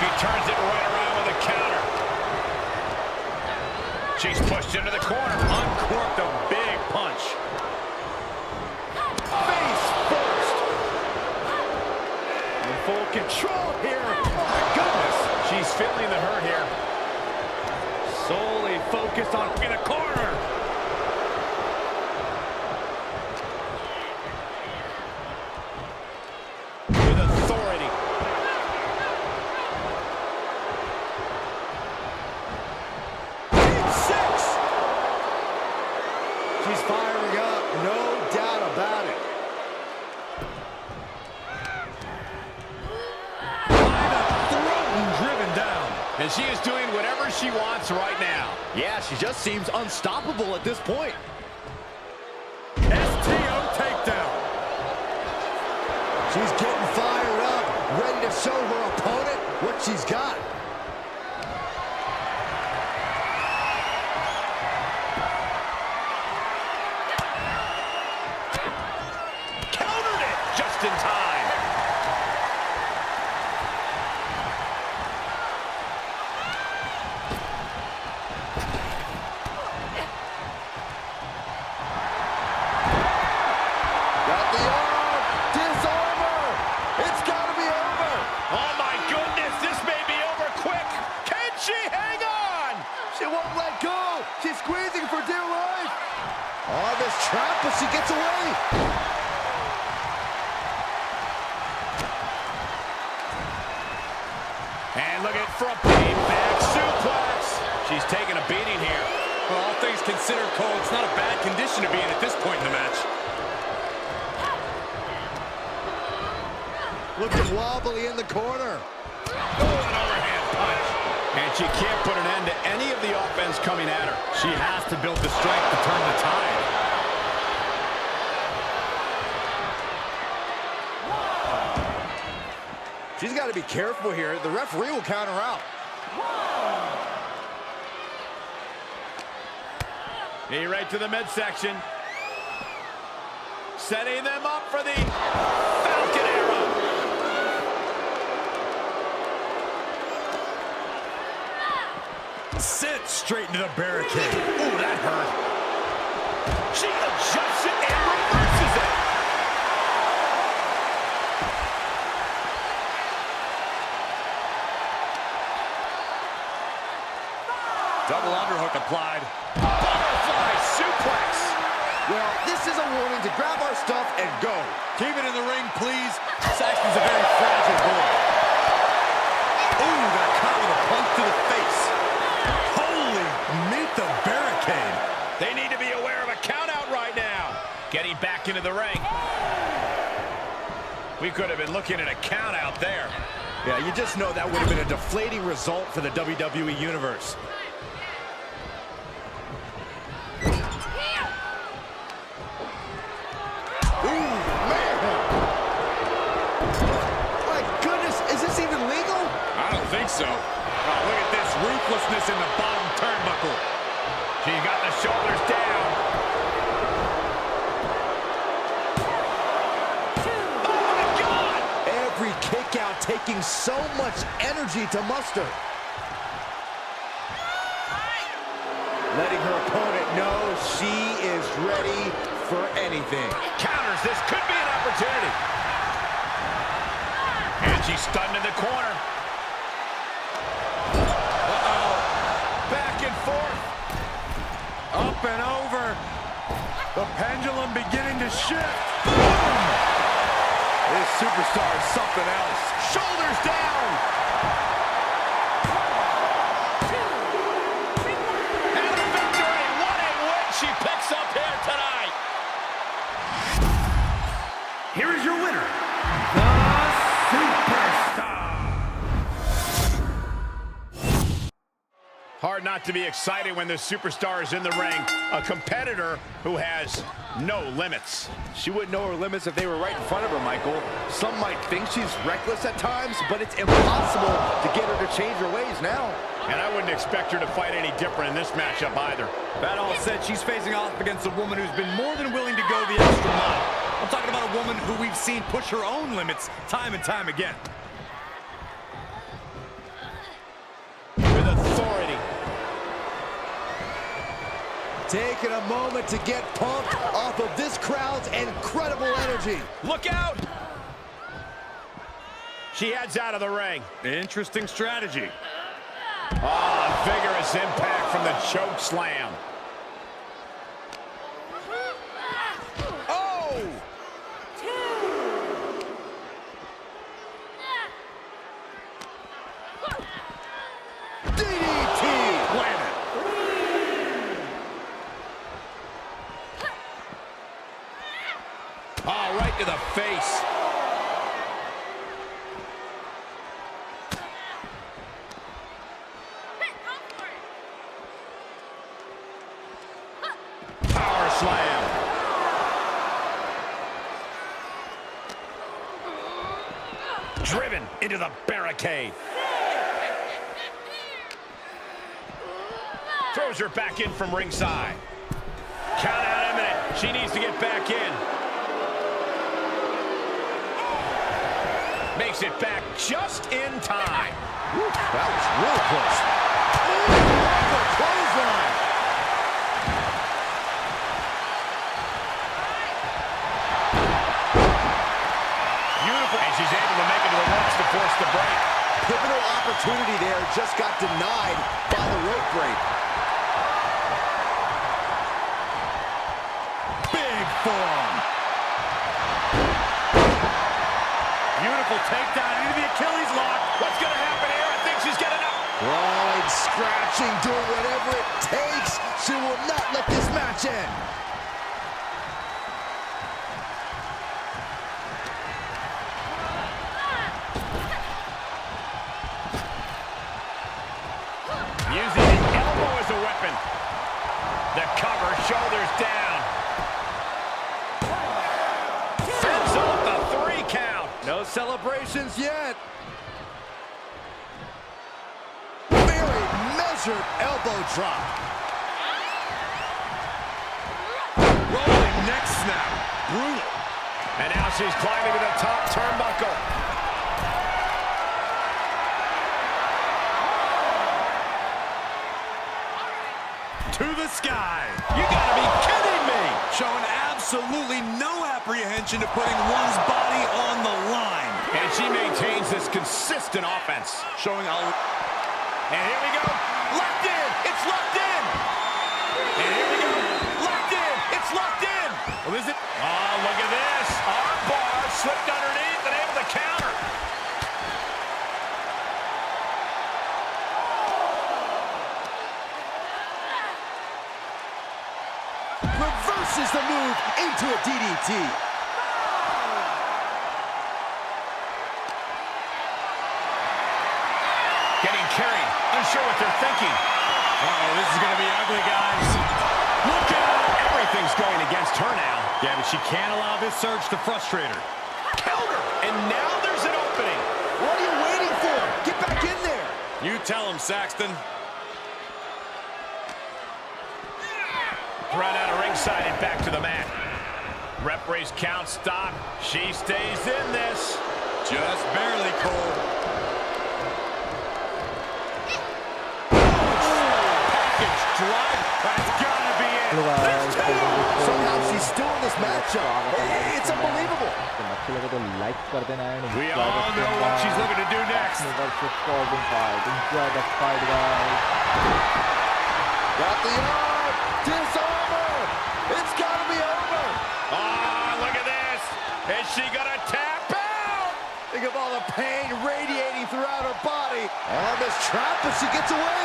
She turns it right around with a counter. She's pushed into the corner. Uncorked a big punch. Face first. In full control here. Oh my goodness. She's feeling the hurt here. Solely focused on in the corner. And she is doing whatever she wants right now. Yeah, she just seems unstoppable at this point. STO takedown. She's getting fired up, ready to show her opponent what she's got. Countered it just in time. Got the arm. Disarm her. It's got to be over. Oh my goodness, this may be over quick. Can she hang on? She won't let go. She's squeezing for dear life. Oh, this trap, but she gets away. And look at for a back suplex. She's taking a beating here. Well, all things considered, Cole, it's not a bad condition to be in at this point in the match. Looking wobbly in the corner. Oh, an overhand punch. And she can't put an end to any of the offense coming at her. She has to build the strength to turn the tide. She's got to be careful here. The referee will count her out. Knee right to the midsection. Setting them up for the Falcon Arrow. Sit straight into the barricade. Ooh, that hurt. She adjusts it and reverses it. Double underhook applied. Butterfly suplex. Well, this is a warning to grab our stuff and go. Keep it in the ring, please. Saxton's a very fragile boy. Ooh, got caught with a punch to the face. Holy, meet the barricade. They need to be aware of a countout right now. Getting back into the ring. We could have been looking at a countout there. Yeah, you just know that would have been a deflating result for the WWE Universe. So, oh, look at this ruthlessness in the bottom turnbuckle. She's got the shoulders down. Oh my God! Every kick out taking so much energy to muster. Letting her opponent know she is ready for anything. Counters, this could be an opportunity. And she's stunned in the corner. Up and over. The pendulum beginning to shift. This superstar is something else. Shoulders down. And a victory. What a win she picks up here tonight. Here is your winner, the Superstar. Hard not to be excited when the superstar is in the ring. A competitor who has no limits. She wouldn't know her limits if they were right in front of her, Michael. Some might think she's reckless at times, but it's impossible to get her to change her ways now. And I wouldn't expect her to fight any different in this matchup either. That all said, she's facing off against a woman who's been more than willing to go the extra mile. I'm talking about a woman who we've seen push her own limits time and time again. With authority. Taking a moment to get pumped off of this crowd's incredible energy. Look out! She heads out of the ring. Interesting strategy. Oh, vigorous impact from the choke slam. Oh! DDT! Planet. Oh, right to the face. to the barricade. Throws her back in from ringside. Count out imminent. She needs to get back in. Makes it back just in time. Woo, that was really close. Ooh, clothesline. Beautiful. And she's able to make it to the ropes to force the break. Pivotal opportunity there, just got denied by the rope break. Big forearm. Beautiful takedown into the Achilles lock. What's going to happen here? I think she's getting up. Clawing, scratching, doing whatever it takes. She will not let this match end. Using the elbow as a weapon. The cover, shoulders down. Fends off the 3 count. No celebrations yet. Very measured elbow drop. Rolling neck snap. Brutal. And now she's climbing to the top turnbuckle. To the sky. You gotta be kidding me! Showing absolutely no apprehension to putting one's body on the line. And she maintains this consistent offense. Showing a... And here we go. Locked in. It's locked in. And here we go. Locked in. It's locked in. Well, is it? Oh, look at this. Arm bar slipped underneath and able to counter. Reverses the move into a DDT. Getting carried. Unsure what they're thinking. Uh-oh, this is going to be ugly, guys. Look out. Everything's going against her now. Yeah, but she can't allow this surge to frustrate her. Counter. And now there's an opening. What are you waiting for? Get back in there. You tell him, Saxton. Run out of ringside and back to the mat. Referee's count stop. She stays in this. Just barely, Cole. Package drive. That's gotta be it. There's two. Somehow she's still in this matchup. It's unbelievable. अच्छे लगे तो like कर देना and We all know what she's looking to do next. versus Corbin fight. Enjoy the fight, guys. Got the arm. Disarmer. It's got to be over. Oh, look at this. Is she gonna tap out? Think of all the pain radiating throughout her body. On this trap, but she gets away.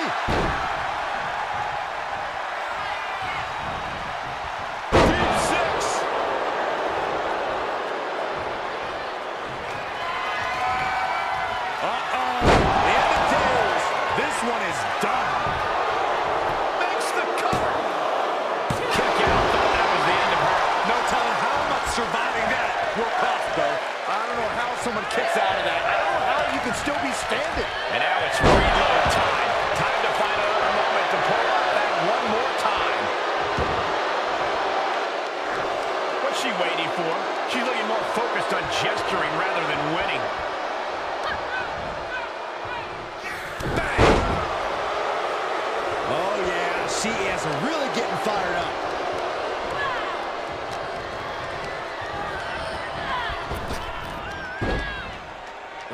Deep 6. Uh-oh. The end of days. This one is done. Makes the cover. Kick out. Thought that was the end of her. No telling how much surviving that will cost, though. I don't know how someone kicks out of that. I don't know how you can still be standing. And now it's reload time. Time to find another moment to pull out that one more time. What's she waiting for? She's looking more focused on gesturing rather than winning. Bang! Oh, yeah. She is really getting fired up.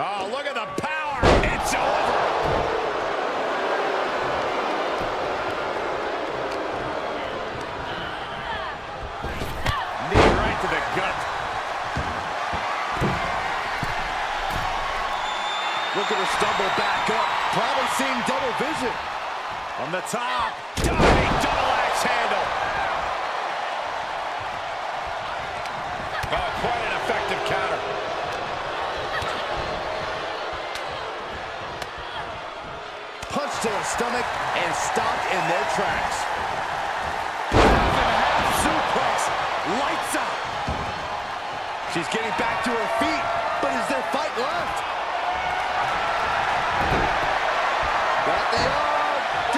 Oh, look at the power. It's over. Knee right to the gut. Look at her stumble back up. Probably seeing double vision. On the top. Diving double axe handle. Oh, quite an effective counter. Punch to the stomach and stopped in their tracks. Suplex. Lights out. She's getting back to her feet, but is there fight left?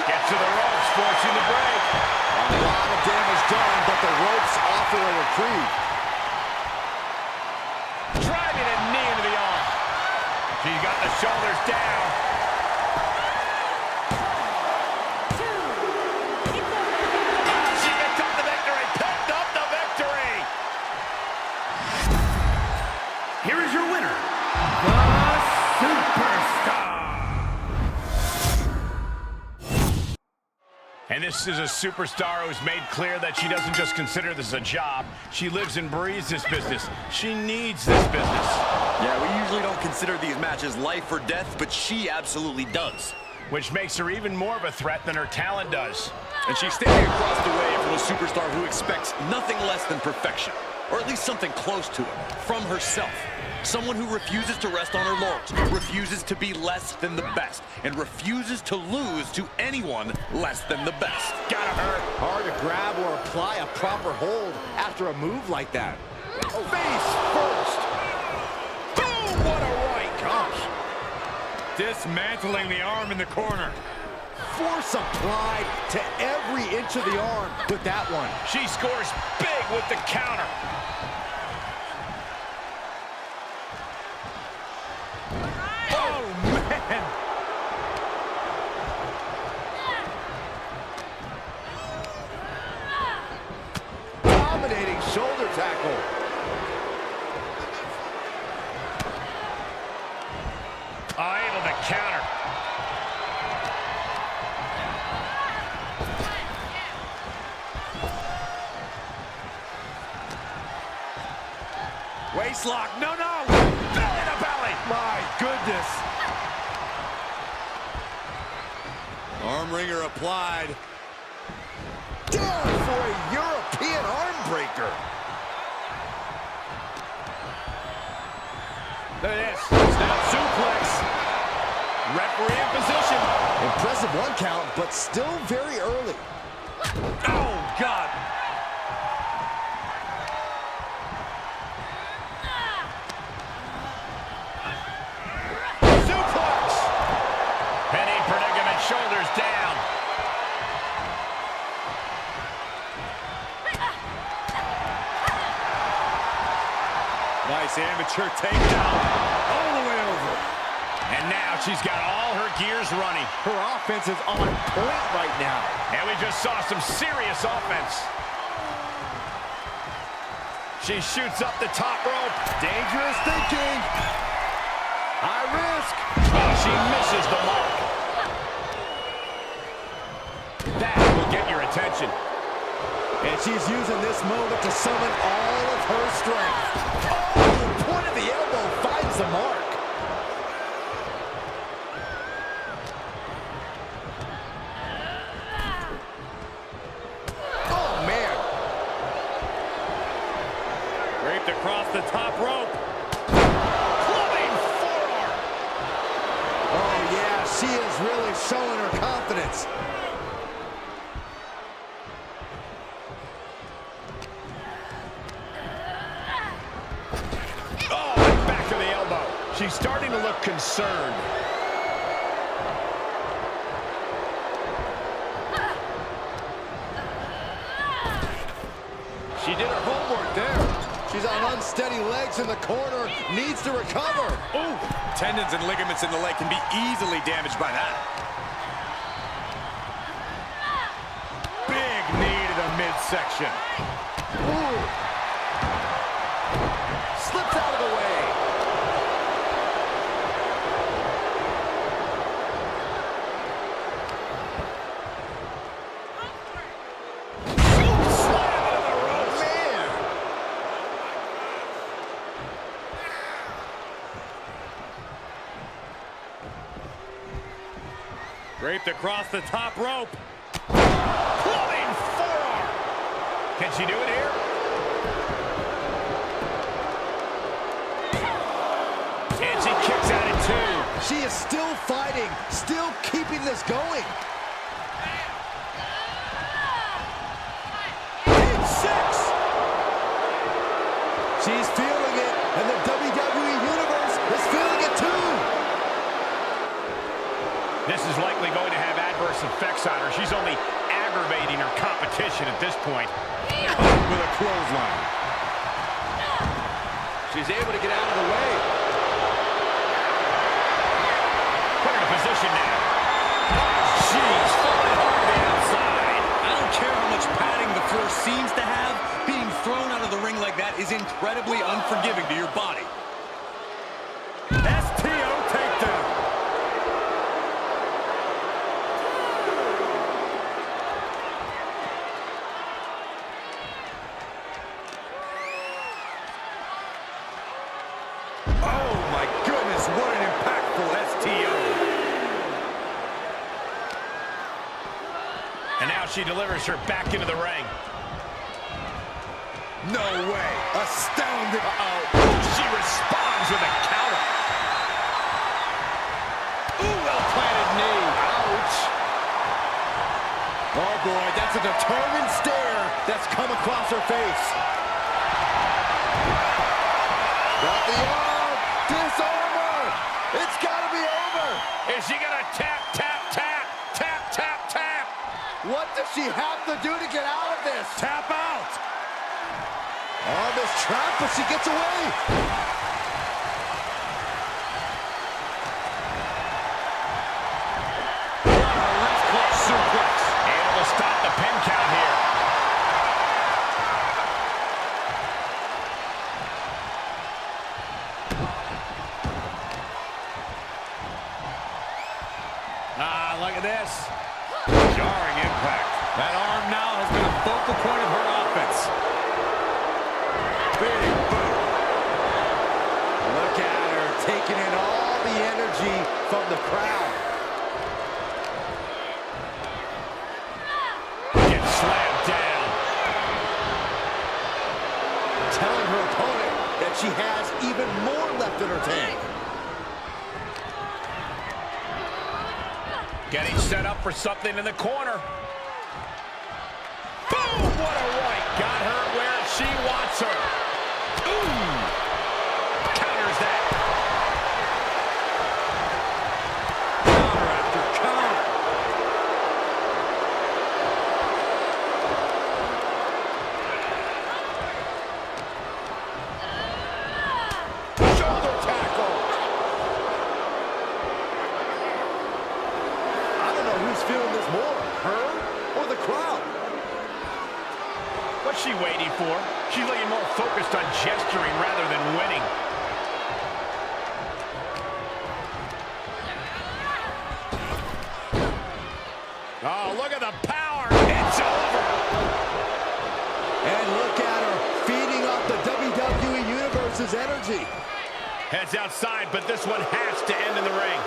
Gets to the ropes, forcing the break. A lot of damage done, but the ropes offer a reprieve. Driving a knee into the arm. She's got the shoulders down. She picked up the victory. Picked up the victory. Here is your winner, the Superstar. And this is a superstar who's made clear that she doesn't just consider this a job. She lives and breathes this business. She needs this business. Yeah, we usually don't consider these matches life or death, but she absolutely does. Which makes her even more of a threat than her talent does. And she's standing across the way from a superstar who expects nothing less than perfection, or at least something close to it, from herself. Someone who refuses to rest on her laurels, refuses to be less than the best, and refuses to lose to anyone less than the best. Gotta hurt. Hard to grab or apply a proper hold after a move like that. Face first. Boom! What a right. Gosh. Dismantling the arm in the corner. Force applied to every inch of the arm with that one. She scores big with the counter. Oh, man. Dominating shoulder tackle. Able to counter. Waist lock, no! Belly to belly. My goodness. Arm wringer applied. Down for a European arm breaker. Look at this. Snap suplex. Referee in position. Impressive one count, but still very early. Oh, God. Suplex. Penny predicament, shoulders down. Nice amateur takedown. All the way over. And now she's got all her gears running. Her offense is on point right now. And we just saw some serious offense. She shoots up the top rope. Dangerous thinking. High risk. Oh, she misses the mark. That will get your attention. And she's using this moment to summon all of her strength. Oh, the point of the elbow finds the mark. Oh, man. Draped across the top rope. Clubbing forearm. Oh, yeah, she is really showing her confidence. Oh, and back to the elbow. She's starting to look concerned. She did her homework there. She's on unsteady legs in the corner, needs to recover. Ooh, tendons and ligaments in the leg can be easily damaged by that. Big knee to the midsection. Ooh. Slips out of the way. Draped across the top rope. Clubbing forearm. Can she do it here? And she kicks out at two. She is still fighting, still keeping this going. Big six. She's feeling it, and the WWE Universe is feeling it too. This is likely going to have adverse effects on her. She's only aggravating her competition at this point. Caught with a clothesline. She's able to get out of the way. Put her in position now. She's falling hard on the outside. I don't care how much padding the floor seems to have. Being thrown out of the ring like that is incredibly unforgiving to your body. STO takedown. Oh my goodness, what an impactful STO. And now she delivers her back into the ring. No way. Astounding. She responds with a counter. Ooh, well-planted knee. Ouch. Oh, boy, that's a determined stare that's come across her face. Got the arm. Disarmer. It's got to be over. Is she going to tap, tap, tap, tap, tap, tap? What does she have to do to get out of this? Tap out. On this trap, but she gets away. Left cross suplex. Able to stop the pin count here. Look at this. Jarring impact. That arm now has been a focal point of her offense. Big boot. Look at her taking in all the energy from the crowd. Gets slammed down. Telling her opponent that she has even more left in her tank. Getting set up for something in the corner. Boom! What a right. Got her where she wants her. Ooh! Counters that. Counter after counter. Shoulder tackle. I don't know who's feeling this more, her or the crowd. What's she waiting for? She's looking more focused on gesturing rather than winning. Oh, look at the power. It's over. And look at her feeding off the WWE Universe's energy. Heads outside, but this one has to end in the ring.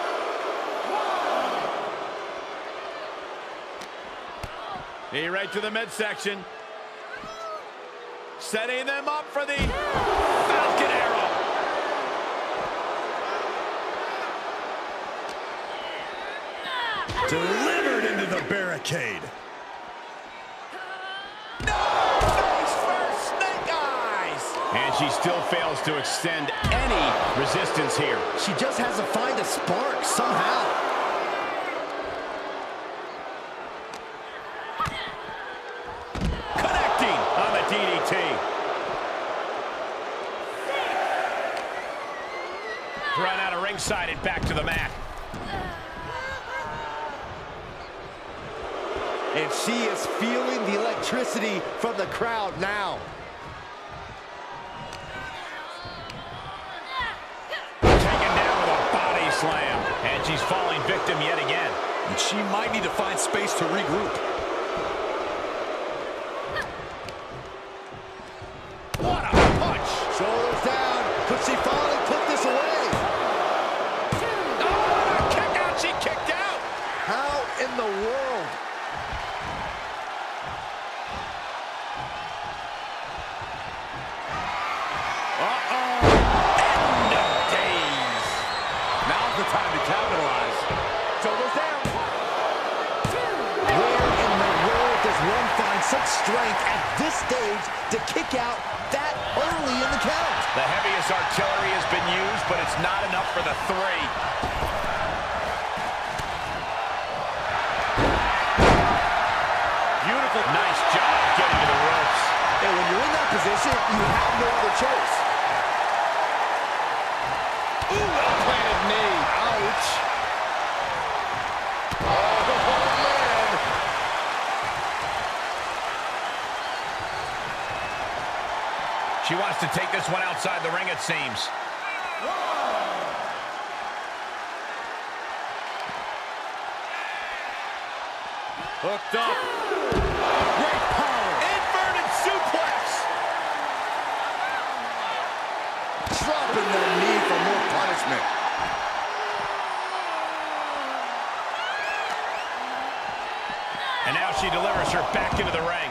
Knee right to the midsection. Setting them up for the Falcon Arrow. Delivered into the barricade. And she still fails to extend any resistance here. She just has to find a spark somehow. Connecting on the DDT. Run out of ringside and back to the mat. And she is feeling the electricity from the crowd now. Taken down with a body slam. And she's falling victim yet again. And she might need to find space to regroup. What a punch! Shoulders down. Could she finally put this away? Oh, kick out! She kicked out! How in the world? End of days. Now's the time to capitalize. Shoulders down. Where in the world does one find such strength at this stage to kick out that early in the count? The heaviest artillery has been used, but it's not enough for the three. Nice job getting to the ropes. And when you're in that position, you have no other choice. Ooh, well-planted knee. Ouch. Oh, man. She wants to take this one outside the ring, it seems. Hooked up. Great power. Inverted suplex. Dropping the knee for more punishment. And now she delivers her back into the ring.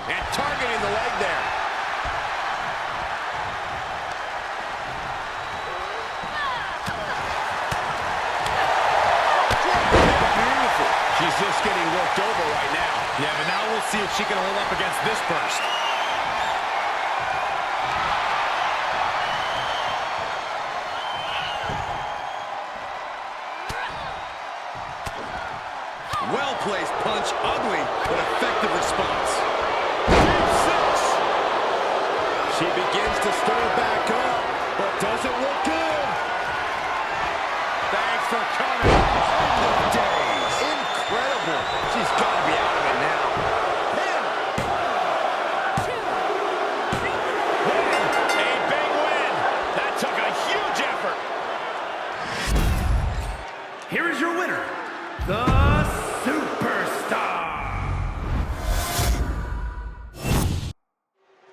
And targeting the leg there. Beautiful. She's just getting worked over right now. Yeah, but now we'll see if she can hold up against this burst. Well-placed punch, ugly, but effective response. She begins to stir back up, but doesn't look good. Thanks for coming. Days. Incredible. She's got to be out of it now. A big win. That took a huge effort. Here is your winner, the Superstar.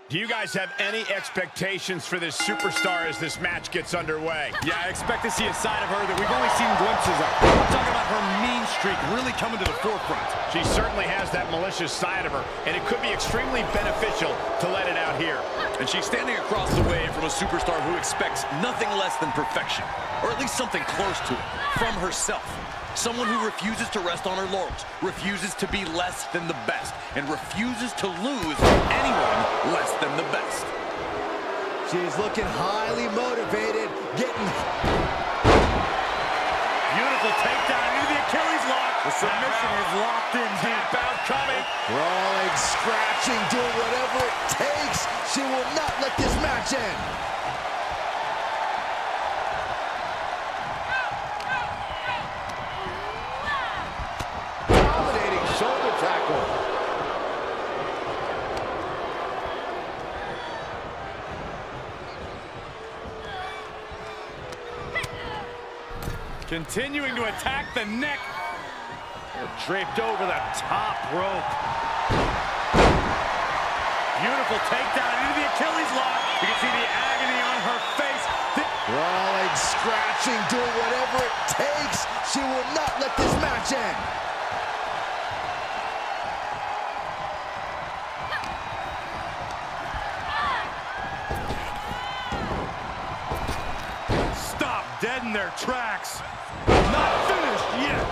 Do you guys have any expectations for this superstar as this match gets underway? Yeah, I expect to see a side of her that we've only seen glimpses of. I'm talking about her mean streak really coming to the forefront. She certainly has that malicious side of her, and it could be extremely beneficial to let it out here. And she's standing across the way from a superstar who expects nothing less than perfection, or at least something close to it, from herself. Someone who refuses to rest on her laurels, refuses to be less than the best, and refuses to lose to anyone less than the best. She's looking highly motivated, getting... Beautiful takedown into the Achilles lock. The submission is locked in deep. Out coming. Brawling, scratching, doing whatever it takes. She will not let this match end. Dominating shoulder tackle. Continuing to attack the neck. Draped over the top rope. Beautiful takedown into the Achilles lock. You can see the agony on her face. Brawling, scratching, doing whatever it takes. She will not let this match end. Stop dead in their tracks. Not finished yet.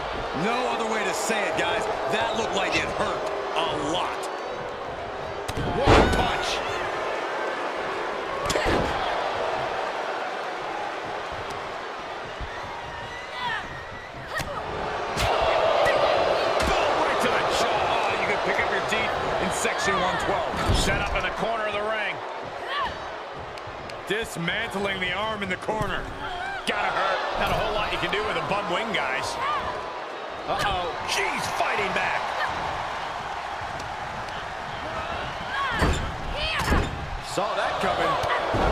No other way to say it, guys. That looked like it hurt a lot. One punch. Right to the jaw. Oh, you can pick up your teeth in section 112. Set up in the corner of the ring. Dismantling the arm in the corner. Gotta hurt. Not a whole lot you can do with a bum wing, guys. Uh-oh. She's fighting back. Saw that coming.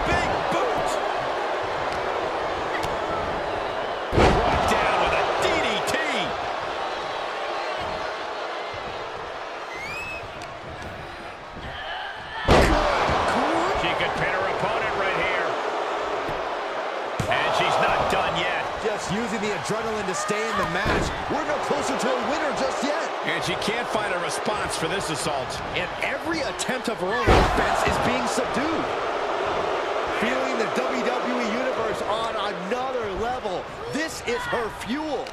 Big boot. Brought down with a DDT. She could pin her opponent right here. And she's not done yet. Just using the adrenaline to stay in the match. We're no closer to a winner just yet. And she can't find a response for this assault. And every attempt of her own offense is being subdued. Feeling the WWE Universe on another level. This is her fuel.